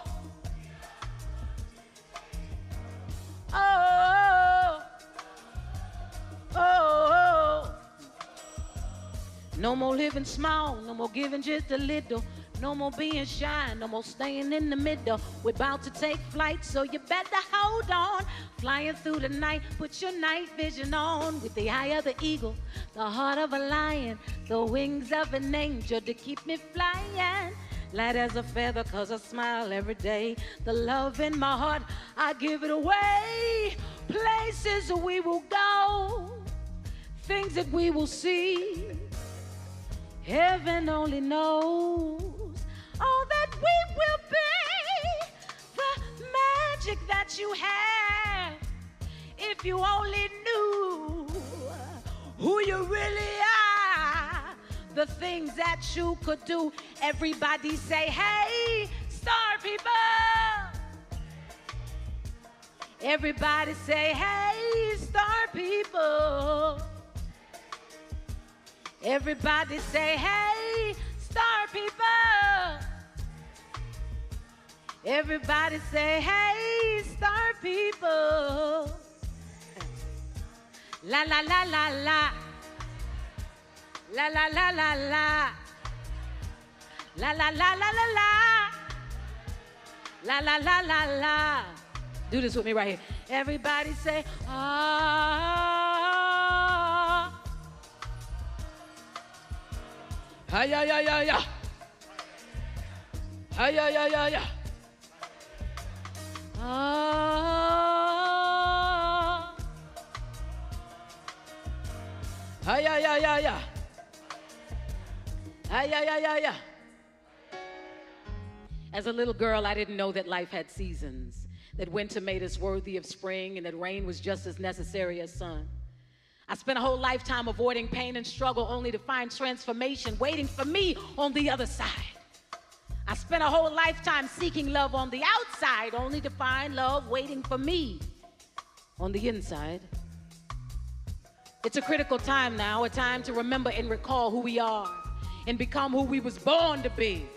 Oh, oh, no more living small, no more giving just a little. No more being shy, no more staying in the middle. We're about to take flight, so you better hold on. Flying through the night, put your night vision on. With the eye of the eagle, the heart of a lion, the wings of an angel to keep me flying. Light as a feather, 'cause I smile every day. The love in my heart, I give it away. Places we will go, things that we will see. Heaven only knows all that we will be. The magic that you have, if you only knew who you really are, the things that you could do. Everybody say, hey, star people. Everybody say, hey, star people. Everybody say, hey, star people. Everybody say, hey, star people. La la la la la. La la la la la. La la la la la la. La la la la la. Do this with me right here. Everybody say, ah. Hi, ya, ya, ya, ya. Hi, ya, ya, ya, ya. Ah. Hi, ya, ya, ya, ya. Hi, ya, ya, ya, ya. As a little girl, I didn't know that life had seasons, that winter made us worthy of spring, and that rain was just as necessary as sun. I spent a whole lifetime avoiding pain and struggle only to find transformation waiting for me on the other side. I spent a whole lifetime seeking love on the outside only to find love waiting for me on the inside. It's a critical time now, a time to remember and recall who we are and become who we was born to be.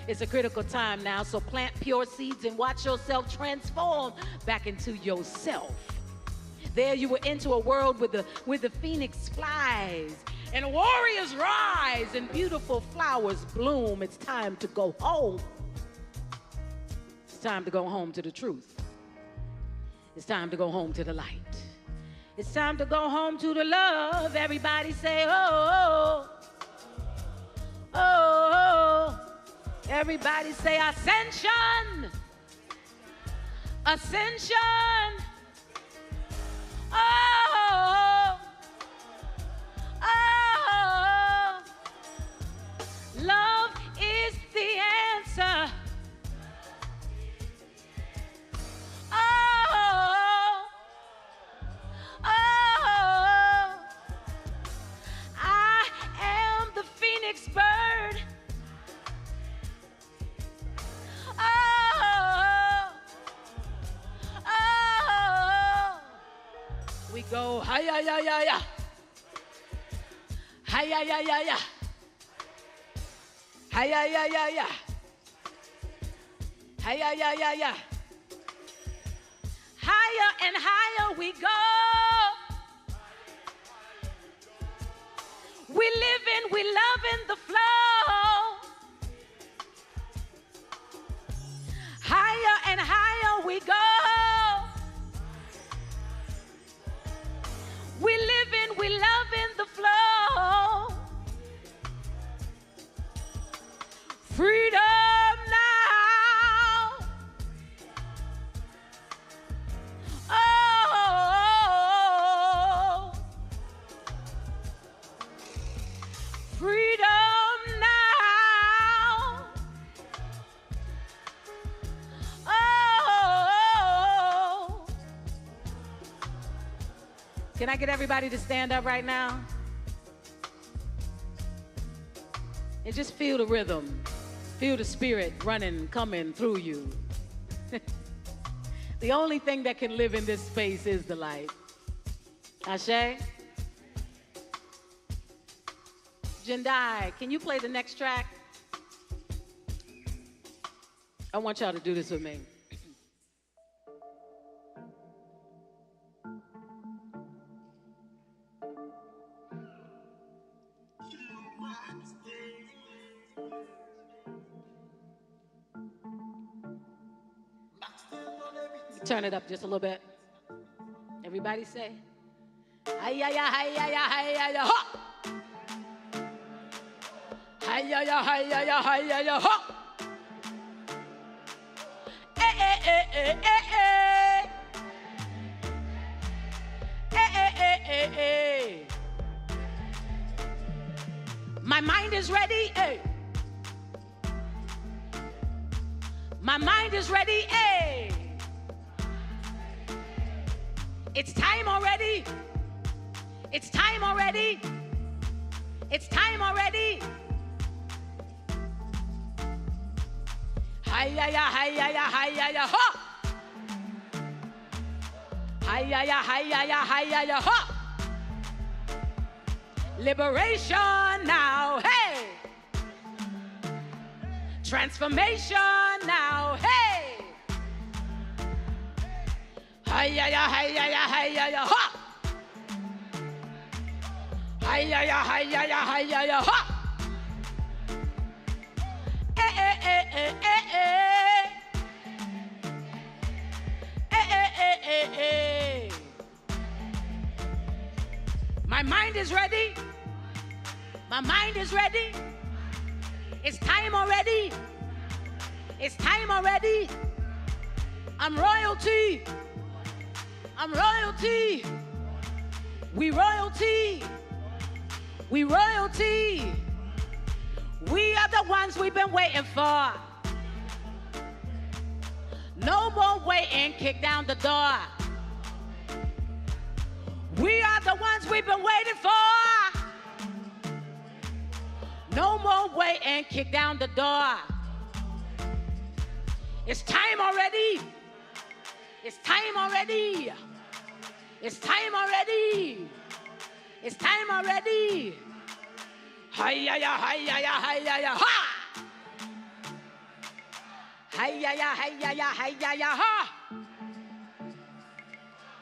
It's a critical time now, so plant pure seeds and watch yourself transform back into yourself. There you will enter a world where the phoenix flies and warriors rise and beautiful flowers bloom. It's time to go home. It's time to go home to the truth. It's time to go home to the light. It's time to go home to the love. Everybody say, oh, oh, oh. Everybody say, Ascension. Ascension. Oh, oh, love. go. Hi-ya, ya, ya, ya. Hi-ya, ya, ya, ya. Hi-ya, ya, ya, ya. Hi-ya, ya, ya, ya. Higher and higher we go. We live in, we love in the flow. Higher and higher we go. We live in, we love in the flow. Freedom now. Oh, freedom now. Oh, can I get everybody to stand up right now? And just feel the rhythm. Feel the spirit running, coming through you. The only thing that can live in this space is the light. Ashe? Jendai, can you play the next track? I want y'all to do this with me. Turn it up just a little bit. Everybody say, hi-ya-ya, hi-ya-ya, hi-ya-ya, ha! Hi-ya-ya, hi-ya-ya, hi-ya-ya, ha! Eh, eh, eh, eh, eh, eh. Eh, eh, eh, eh, eh. My mind is ready, eh. My mind is ready, eh. It's time already. It's time already. It's time already. Hi-ya-ya, hi-ya-ya, hi-ya-ya, ha! Hi-ya-ya, hi-ya-ya, hi-ya-ya, ha! Liberation now, hey! Transformation now, hey! Hi-ya-ya, hi-ya-ya, hi-ya-ya, ha! Hi-ya-ya, hi-ya-ya, hi-ya-ya, ha! Eh, eh, eh, eh, eh, eh. Eh, eh, eh, eh, eh. My mind is ready. My mind is ready. It's time already. It's time already. I'm royalty. I'm royalty. We royalty. We royalty. We are the ones we've been waiting for. No more waiting, kick down the door. We are the ones we've been waiting for. No more waiting, kick down the door. It's time already. It's time already. It's time already. It's time already. Hi-ya-ya, hi-ya-ya, hi-ya-ya, ha! Hi-ya-ya, hi-ya-ya, hi-ya-ya, ha!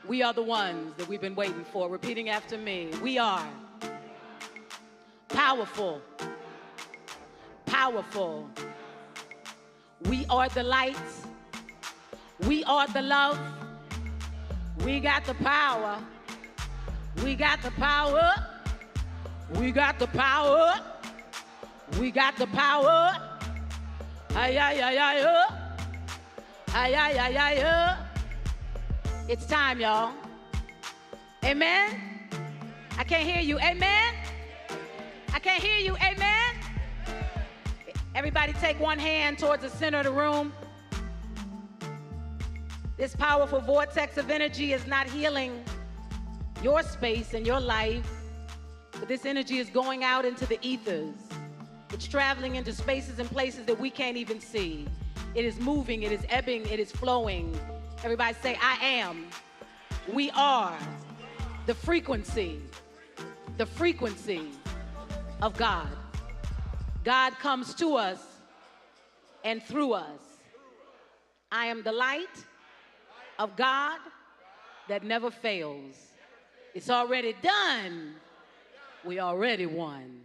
We are the ones that we've been waiting for. Repeating after me. We are powerful. Powerful. We are the light. We are the love. We got the power. We got the power. We got the power. We got the power. Ay-ay-ay-ay-ay. Ay-ay-ay-ay-ay. It's time, y'all. Amen? I can't hear you. Amen? I can't hear you. Amen? Everybody take one hand towards the center of the room. This powerful vortex of energy is not healing your space and your life, but this energy is going out into the ethers. It's traveling into spaces and places that we can't even see. It is moving, it is ebbing, it is flowing. Everybody say, I am. We are the frequency of God. God comes to us and through us. I am the light of God that never fails. It's already done. We already won.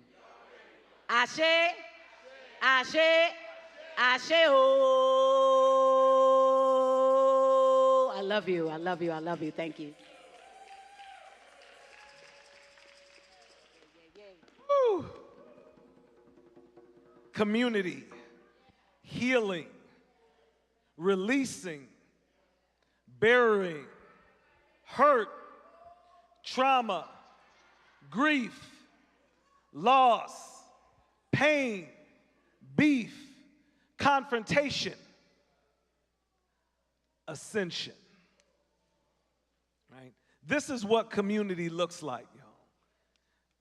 Ashe, Ashe, Ashe, oh. I love you, I love you, I love you. Thank you. Woo. Community, healing, releasing, burying, hurt, trauma, grief, loss, pain, beef, confrontation, ascension. Right? This is what community looks like, y'all.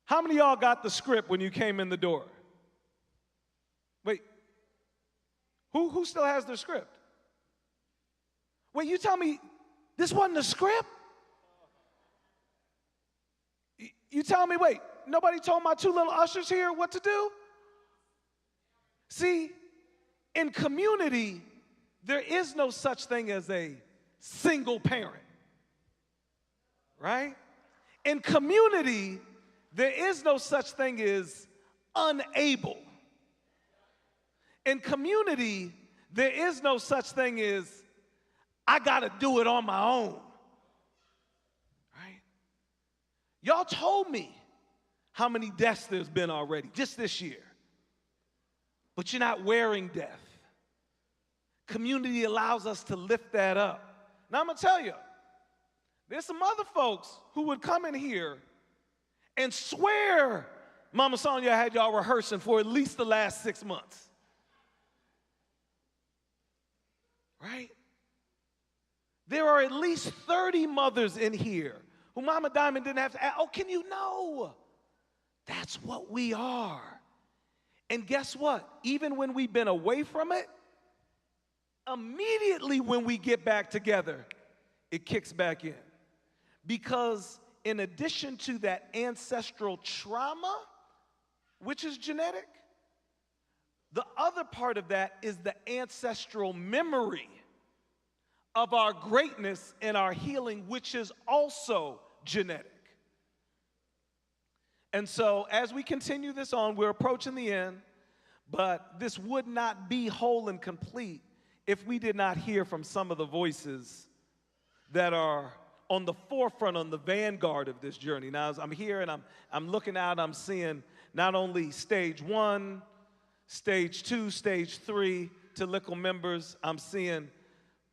How many of y'all got the script when you came in the door? Wait, who still has the script? Wait, you tell me this wasn't the script? You tell me, wait, nobody told my two little ushers here what to do? See, in community, there is no such thing as a single parent, right? In community, there is no such thing as unable. In community, there is no such thing as I gotta do it on my own, right? Y'all told me how many deaths there's been already, just this year. But you're not wearing death. Community allows us to lift that up. Now I'm gonna tell you, there's some other folks who would come in here and swear Mama Sonia had y'all rehearsing for at least the last 6 months. Right? There are at least 30 mothers in here who Mama Diamond didn't have to ask, oh, can you know? That's what we are. And guess what? Even when we've been away from it, immediately when we get back together, it kicks back in. Because in addition to that ancestral trauma, which is genetic, the other part of that is the ancestral memory of our greatness and our healing, which is also genetic. And so as we continue this on, we're approaching the end, but this would not be whole and complete if we did not hear from some of the voices that are on the forefront, on the vanguard of this journey. Now, as I'm here and I'm looking out, I'm seeing not only stage 1, stage 2, stage 3 Tilico members, I'm seeing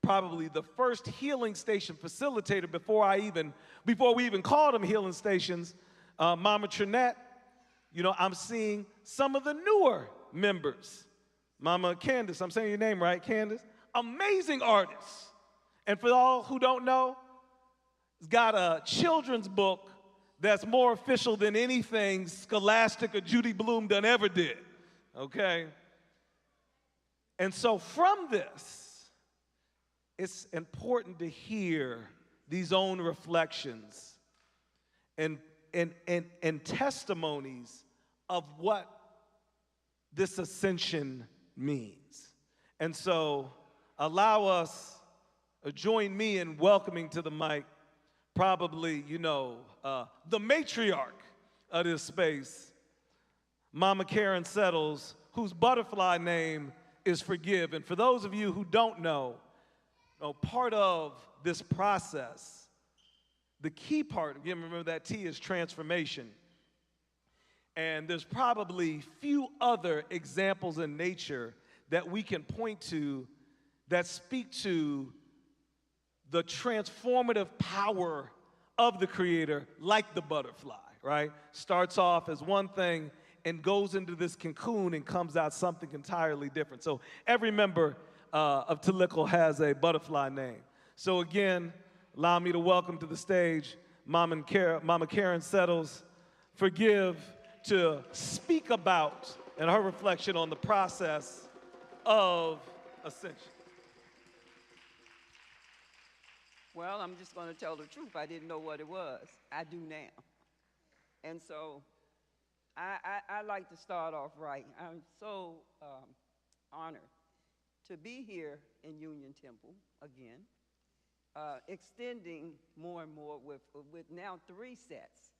probably the first healing station facilitator before we even called them healing stations, Mama Trinette. You know, I'm seeing some of the newer members. Mama Candace, I'm saying your name right, Candace? Amazing artists. And for all who don't know, it's got a children's book that's more official than anything Scholastic or Judy Blume done ever did, okay? And so from this, it's important to hear these own reflections and testimonies of what this ascension means. And so allow us, join me in welcoming to the mic probably, the matriarch of this space, Mama Karen Settles, whose butterfly name is Forgive. And for those of you who don't know, part of this process, the key part, again, remember that T is transformation. And there's probably few other examples in nature that we can point to that speak to the transformative power of the Creator, like the butterfly, right? Starts off as one thing and goes into this cocoon and comes out something entirely different. So every member of Tilico has a butterfly name. So again, allow me to welcome to the stage Mama Karen Settles, Forgive, to speak about and her reflection on the process of ascension. Well, I'm just going to tell the truth. I didn't know what it was. I do now. And so I like to start off right. I'm so honored to be here in Union Temple again, extending more and more with now 3 sets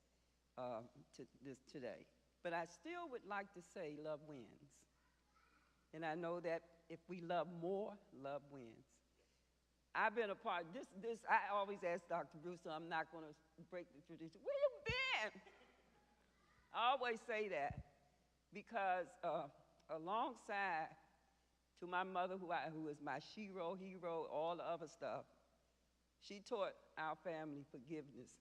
today. But I still would like to say love wins. And I know that if we love more, love wins. I've been a part, I always ask Dr. Bruce, so I'm not going to break the tradition. Where you been? I always say that because alongside to my mother, who is my hero, all the other stuff, she taught our family forgiveness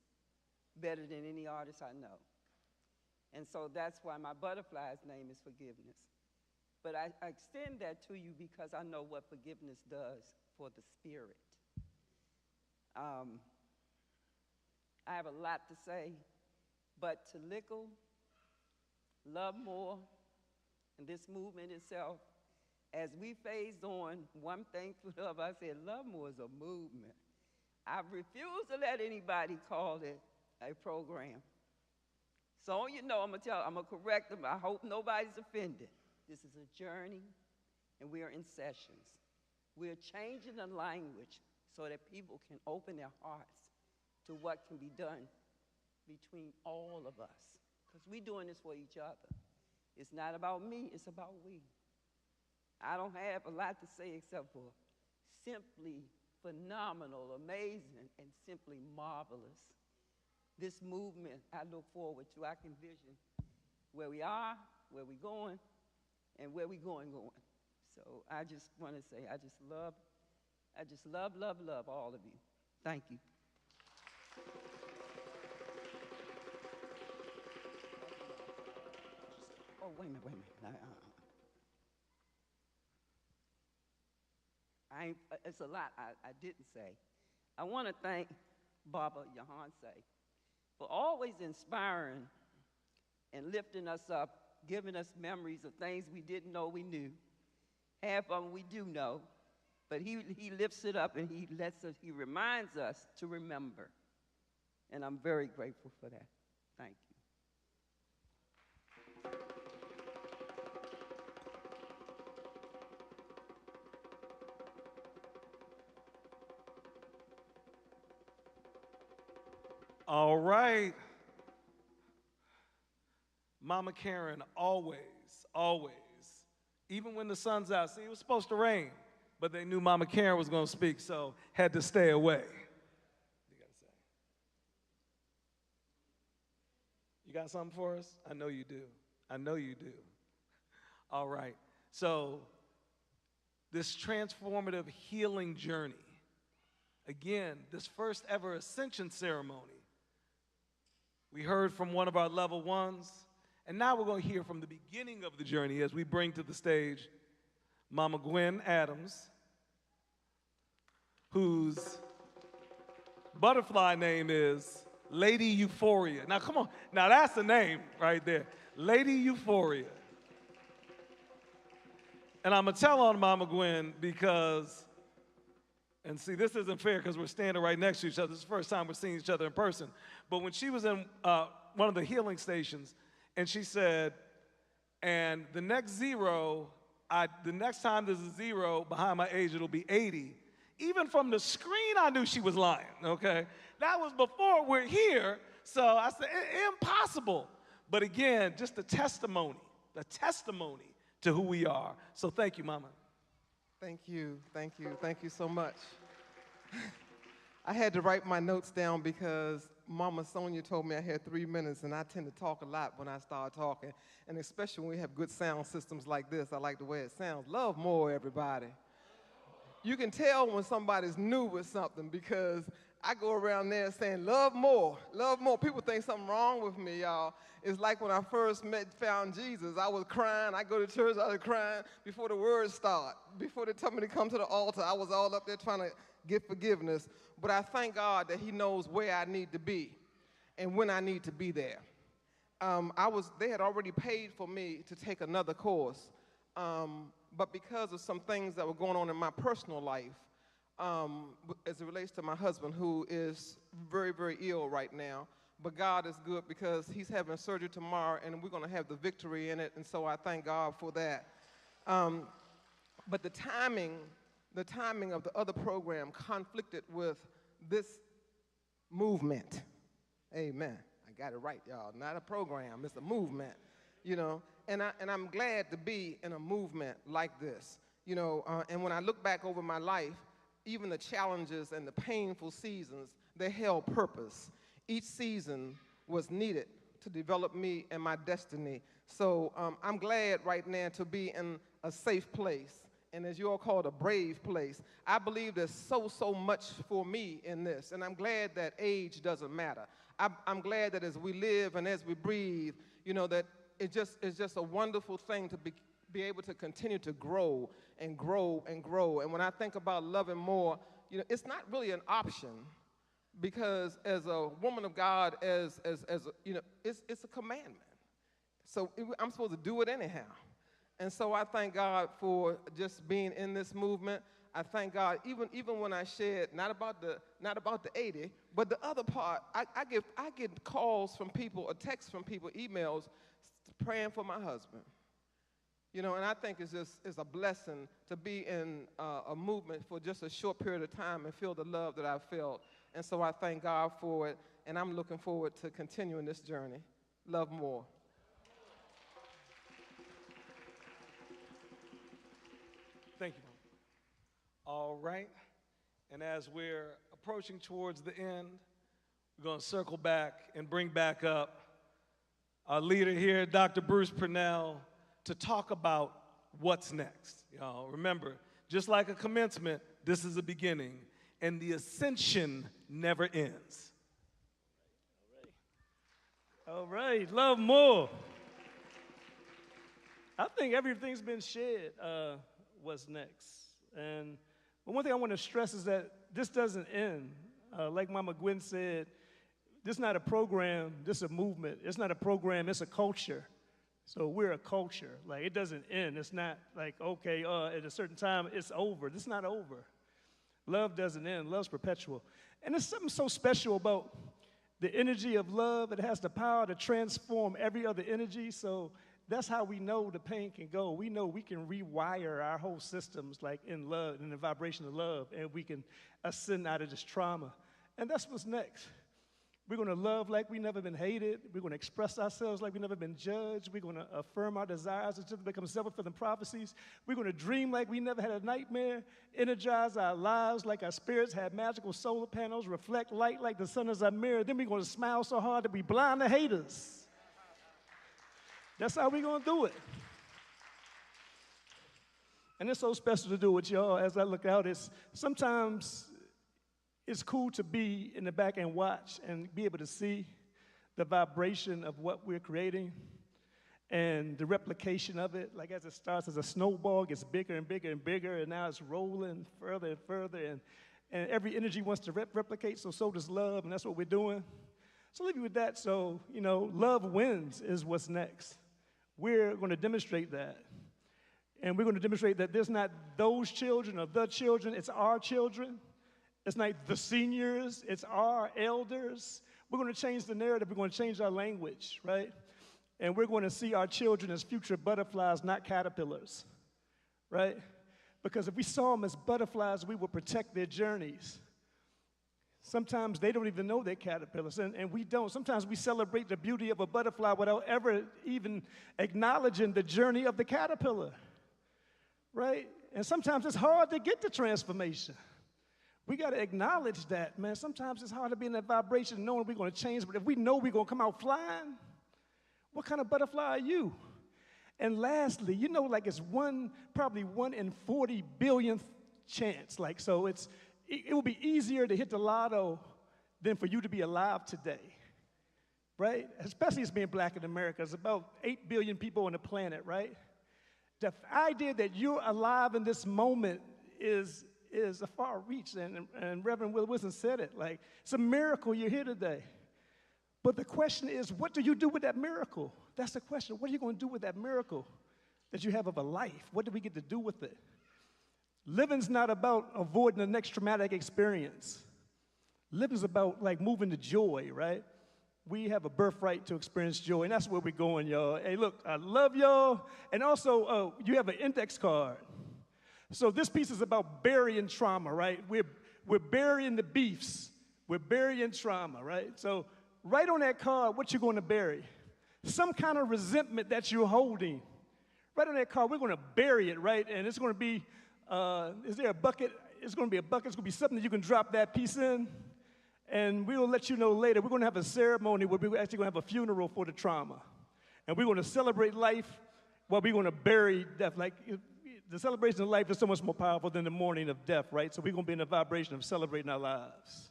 better than any artist I know. And so that's why my butterfly's name is Forgiveness. But I extend that to you because I know what forgiveness does for the spirit. I have a lot to say, but to Lickle, love more, and this movement itself, as we phased on one thing to the other, I said, love more is a movement. I refuse to let anybody call it a program. So you know, I'm gonna correct them. I hope nobody's offended. This is a journey, and we are in sessions. We're changing the language so that people can open their hearts to what can be done between all of us. Because we're doing this for each other. It's not about me, it's about we. I don't have a lot to say except for simply phenomenal, amazing, and simply marvelous. This movement I look forward to. I can vision where we are, where we're going, and where we're going. So I just want to say I just love all of you. Thank you. Oh, wait a minute. It's a lot I didn't say. I want to thank Baba Yohanse for always inspiring and lifting us up, giving us memories of things we didn't know we knew. Half of them we do know, but he lifts it up and he reminds us to remember. And I'm very grateful for that. Thank you. All right. Mama Karen, always, even when the sun's out. See, it was supposed to rain, but they knew Mama Karen was going to speak, so had to stay away. You got to say? You got something for us? I know you do. All right. So this transformative healing journey, again, this first ever Ascension ceremony, we heard from one of our level ones, and now we're going to hear from the beginning of the journey as we bring to the stage Mama Gwen Adams, whose butterfly name is Lady Euphoria. Now, come on. Now, that's the name right there. Lady Euphoria. And I'm going to tell on Mama Gwen because, and see, this isn't fair because we're standing right next to each other. This is the first time we're seeing each other in person. But when she was in one of the healing stations, and she said, and the next time there's a 0 behind my age, it'll be 80. Even from the screen, I knew she was lying, okay? That was before we're here, so I said, impossible. But again, just the testimony to who we are. So thank you, Mama. Thank you so much. I had to write my notes down because Mama Sonia told me I had 3 minutes, and I tend to talk a lot when I start talking, and especially when we have good sound systems like this. I like the way it sounds. Love more, everybody. You can tell when somebody's new with something because I go around there saying, love more, love more. People think something wrong with me, y'all. It's like when I first found Jesus. I was crying. I go to church, I was crying before the words start. Before they tell me to come to the altar, I was all up there trying to get forgiveness. But I thank God that he knows where I need to be and when I need to be there. They had already paid for me to take another course. But because of some things that were going on in my personal life, as it relates to my husband, who is very, very ill right now. But God is good because he's having surgery tomorrow, and we're going to have the victory in it, and so I thank God for that. But the timing of the other program conflicted with this movement. Amen. I got it right, y'all. Not a program, it's a movement, you know. And I'm glad to be in a movement like this, you know. And when I look back over my life, even the challenges and the painful seasons, they held purpose. Each season was needed to develop me and my destiny. So I'm glad right now to be in a safe place, and as you all call it, a brave place. I believe there's so much for me in this, and I'm glad that age doesn't matter. I'm glad that as we live and as we breathe, you know, that it's just a wonderful thing to be able to continue to grow and grow and grow. And when I think about loving more, you know, it's not really an option. Because as a woman of God, you know, it's a commandment. So I'm supposed to do it anyhow. And so I thank God for just being in this movement. I thank God, even when I shared, not about the 80, but the other part, I get calls from people, or texts from people, emails, praying for my husband. You know, and I think it's a blessing to be in a movement for just a short period of time and feel the love that I felt. And so I thank God for it, and I'm looking forward to continuing this journey. Love more. Thank you, Mom. All right. And as we're approaching towards the end, we're going to circle back and bring back up our leader here, Dr. Bruce Purnell, to talk about what's next. Y'all remember, just like a commencement, this is a beginning, and the ascension never ends. All right, love more. I think everything's been shared. What's next? But one thing I want to stress is that this doesn't end. Like Mama Gwen said, this is not a program, this is a movement. It's not a program, it's a culture. So we're a culture. Like, it doesn't end. It's not like, okay, at a certain time, it's over. This is not over. Love doesn't end. Love's perpetual. And there's something so special about the energy of love. It has the power to transform every other energy. So that's how we know the pain can go. We know we can rewire our whole systems, like in love, in the vibration of love, and we can ascend out of this trauma. And that's what's next. We're going to love like we've never been hated. We're going to express ourselves like we've never been judged. We're going to affirm our desires until they become self-fulfilling prophecies. We're going to dream like we never had a nightmare, energize our lives like our spirits have magical solar panels, reflect light like the sun is our mirror. Then we're going to smile so hard that we blind the haters. That's how we're going to do it. And it's so special to do with y'all. As I look out, sometimes it's cool to be in the back and watch and be able to see the vibration of what we're creating and the replication of it. Like, as it starts as a snowball, gets bigger and bigger and bigger, and now it's rolling further and further, and every energy wants to replicate, so does love, and that's what we're doing. So leave you with that. So, you know, love wins is what's next. We're going to demonstrate that. And we're going to demonstrate that there's not those children or the children, it's our children. It's not the seniors, it's our elders. We're going to change the narrative. We're going to change our language, right? And we're going to see our children as future butterflies, not caterpillars, right? Because if we saw them as butterflies, we would protect their journeys. Sometimes they don't even know they're caterpillars, and we don't. Sometimes we celebrate the beauty of a butterfly without ever even acknowledging the journey of the caterpillar, right? And sometimes it's hard to get the transformation. We got to acknowledge that, man. Sometimes it's hard to be in that vibration knowing we're going to change, but if we know we're going to come out flying, what kind of butterfly are you? And lastly, you know, like, it's probably 1 in 40 billionth chance. Like, so it will be easier to hit the lotto than for you to be alive today, right? Especially as being black in America. There's about 8 billion people on the planet, right? The idea that you're alive in this moment is a far reach, and Reverend Will Wilson said it. Like, it's a miracle you're here today. But the question is, what do you do with that miracle? That's the question. What are you going to do with that miracle that you have of a life? What do we get to do with it? Living's not about avoiding the next traumatic experience. Living's about like moving to joy, right? We have a birthright to experience joy, and that's where we're going, y'all. Hey, look, I love y'all. And also, you have an index card. So this piece is about burying trauma, right? We're burying the beefs. We're burying trauma, right? So write on that card what you're going to bury. Some kind of resentment that you're holding. Right on that card, we're going to bury it, right? And it's going to be, is there a bucket? It's going to be a bucket. It's going to be something that you can drop that piece in. And we will let you know later. We're going to have a ceremony where we're actually going to have a funeral for the trauma. And we're going to celebrate life while we're going to bury death. Like, the celebration of life is so much more powerful than the mourning of death, right? So we're going to be in the vibration of celebrating our lives.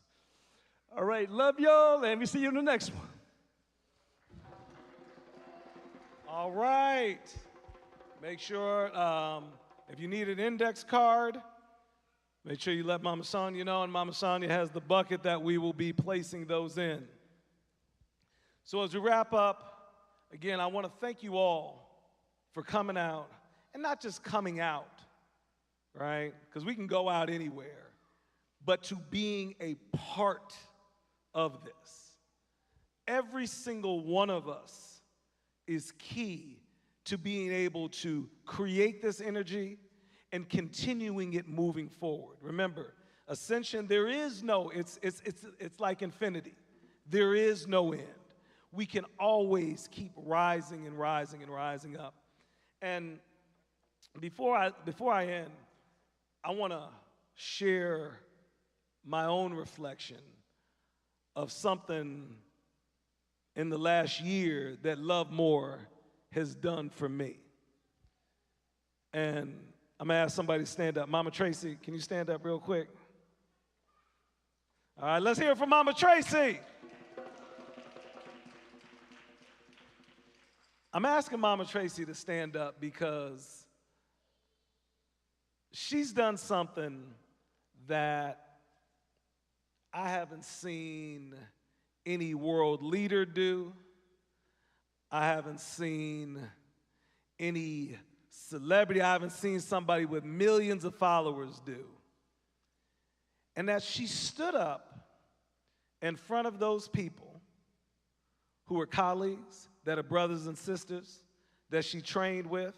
All right, love y'all, and we see you in the next one. All right. Make sure if you need an index card, make sure you let Mama Sonia know, and Mama Sonia has the bucket that we will be placing those in. So as we wrap up, again, I want to thank you all for coming out, and not just coming out, right? Because we can go out anywhere, but to being a part of this. Every single one of us is key to being able to create this energy and continuing it moving forward. Remember, Ascension, there is no, it's like infinity. There is no end. We can always keep rising and rising and rising up. And before I end, I want to share my own reflection of something in the last year that Love More has done for me. And I'm going to ask somebody to stand up. Mama Tracy, can you stand up real quick? All right, let's hear it from Mama Tracy. I'm asking Mama Tracy to stand up because she's done something that I haven't seen any world leader do. I haven't seen any celebrity. I haven't seen somebody with millions of followers do. And that she stood up in front of those people who are colleagues, that are brothers and sisters, that she trained with,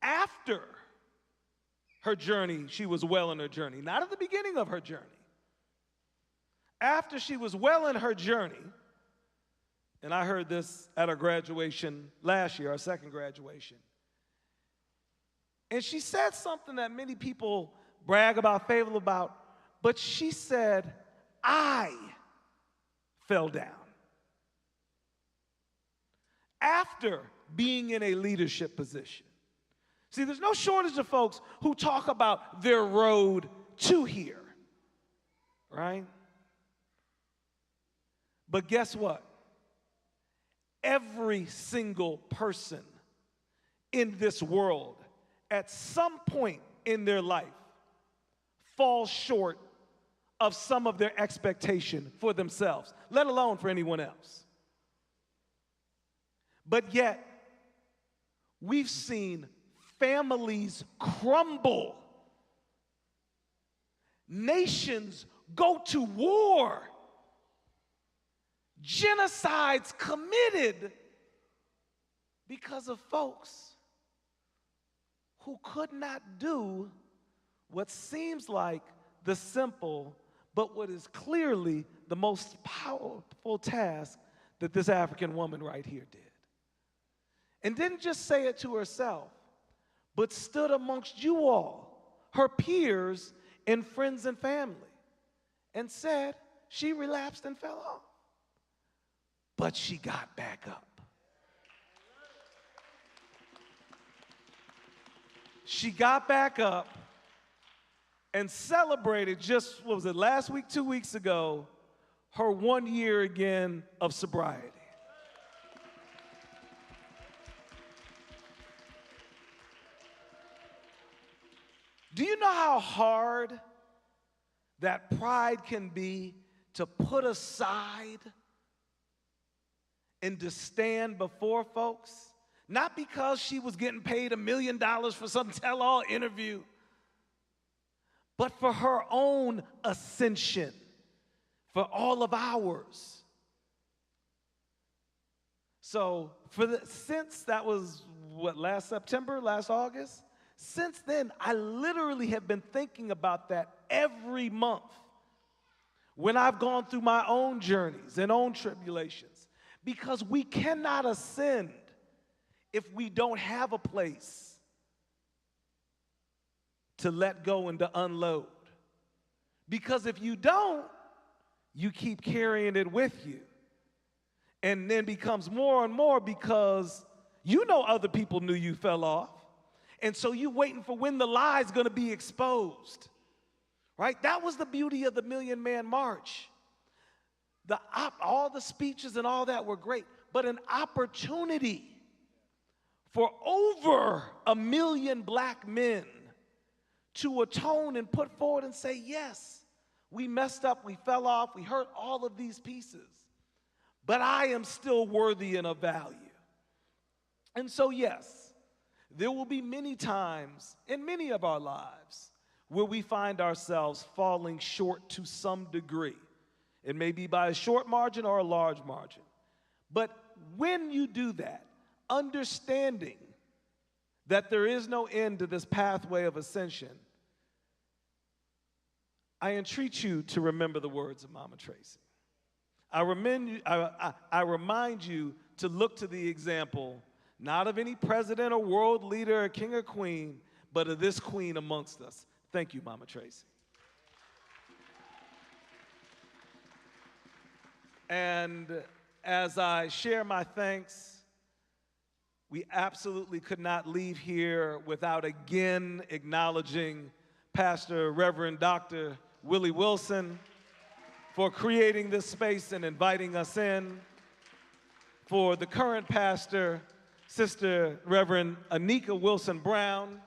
after her journey, she was well in her journey, not at the beginning of her journey. After she was well in her journey, and I heard this at our graduation last year, our second graduation, and she said something that many people brag about, fable about, but she said, I fell down. After being in a leadership position. See, there's no shortage of folks who talk about their road to here, right? But guess what? Every single person in this world at some point in their life falls short of some of their expectation for themselves, let alone for anyone else. But yet, we've seen families crumble, nations go to war, genocides committed because of folks who could not do what seems like the simple, but what is clearly the most powerful task that this African woman right here did. And didn't just say it to herself, but stood amongst you all, her peers and friends and family, and said she relapsed and fell off. But she got back up. She got back up and celebrated just, what was it, last week, 2 weeks ago, her 1 year again of sobriety. Do you know how hard that pride can be to put aside and to stand before folks? Not because she was getting paid $1 million for some tell-all interview, but for her own ascension, for all of ours. So since that was, last September, last August? Since then, I literally have been thinking about that every month when I've gone through my own journeys and own tribulations, because we cannot ascend if we don't have a place to let go and to unload. Because if you don't, you keep carrying it with you. And then becomes more and more because you know other people knew you fell off. And so you waiting for when the lie's gonna be exposed. Right? That was the beauty of the Million Man March. All the speeches and all that were great, but an opportunity for over 1 million black men to atone and put forward and say, yes, we messed up, we fell off, we hurt all of these pieces, but I am still worthy and of value. And so, yes, there will be many times in many of our lives where we find ourselves falling short to some degree. It may be by a short margin or a large margin. But when you do that, understanding that there is no end to this pathway of ascension, I entreat you to remember the words of Mama Tracy. I remind you to look to the example, not of any president or world leader or king or queen, but of this queen amongst us. Thank you, Mama Tracy. And as I share my thanks, we absolutely could not leave here without again acknowledging Pastor Reverend Dr. Willie Wilson for creating this space and inviting us in, for the current pastor, Sister Reverend Anika Wilson Brown.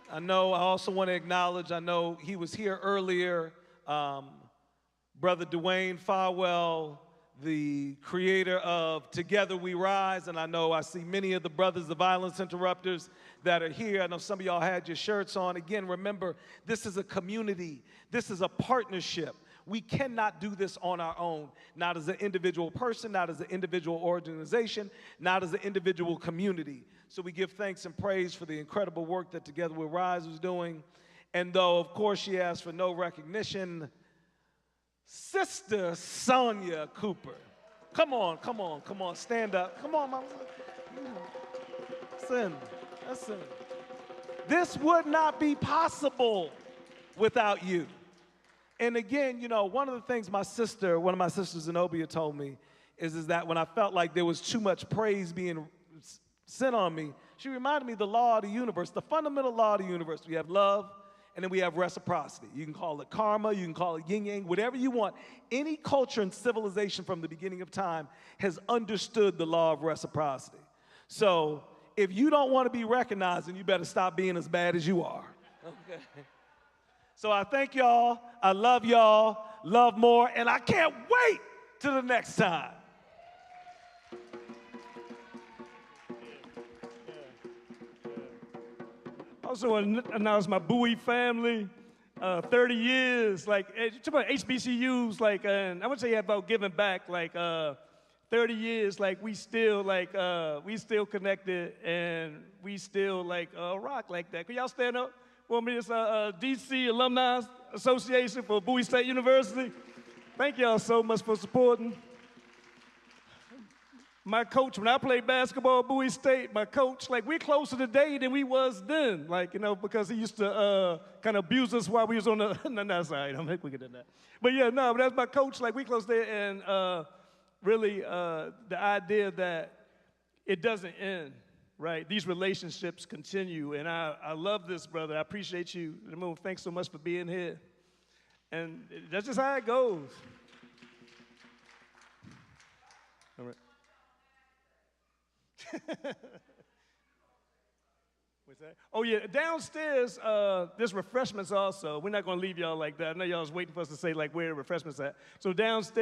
I also want to acknowledge, I know he was here earlier, Brother Dwayne Farwell, the creator of Together We Rise, and I see many of the brothers, the violence interrupters that are here. I know some of y'all had your shirts on. Again, remember, this is a community. This is a partnership. We cannot do this on our own, not as an individual person, not as an individual organization, not as an individual community. So we give thanks and praise for the incredible work that Together We Rise was doing. And though, of course, she asked for no recognition, Sister Sonia Cooper. Come on, stand up. Come on, Mama. Listen. This would not be possible without you. And again, one of the things one of my sisters, Zenobia, told me is that when I felt like there was too much praise being sent on me, she reminded me of the law of the universe, the fundamental law of the universe. We have love, and then we have reciprocity. You can call it karma, you can call it yin-yang, whatever you want. Any culture and civilization from the beginning of time has understood the law of reciprocity. So if you don't want to be recognized, then you better stop being as bad as you are. Okay. So I thank y'all, I love y'all, love more, and I can't wait till the next time. Also want to announce my Bowie family, 30 years, talk about HBCUs, and I would say about giving back, 30 years, we still connected, and we still, rock like that. Can y'all stand up for me? It's DC Alumni Association for Bowie State University. Thank y'all so much for supporting. My coach, when I played basketball at Bowie State, my coach, we're closer today than we was then, because he used to kind of abuse us while we was on the, no, that's all right, I'm quicker than that. But yeah, no, but that's my coach, we close there, and really the idea that it doesn't end, right? These relationships continue, and I love this, brother. I appreciate you. Thanks so much for being here. And that's just how it goes. All right. What's that? Oh, yeah, downstairs, there's refreshments also. We're not going to leave y'all like that. I know y'all was waiting for us to say, where the refreshments at. So downstairs.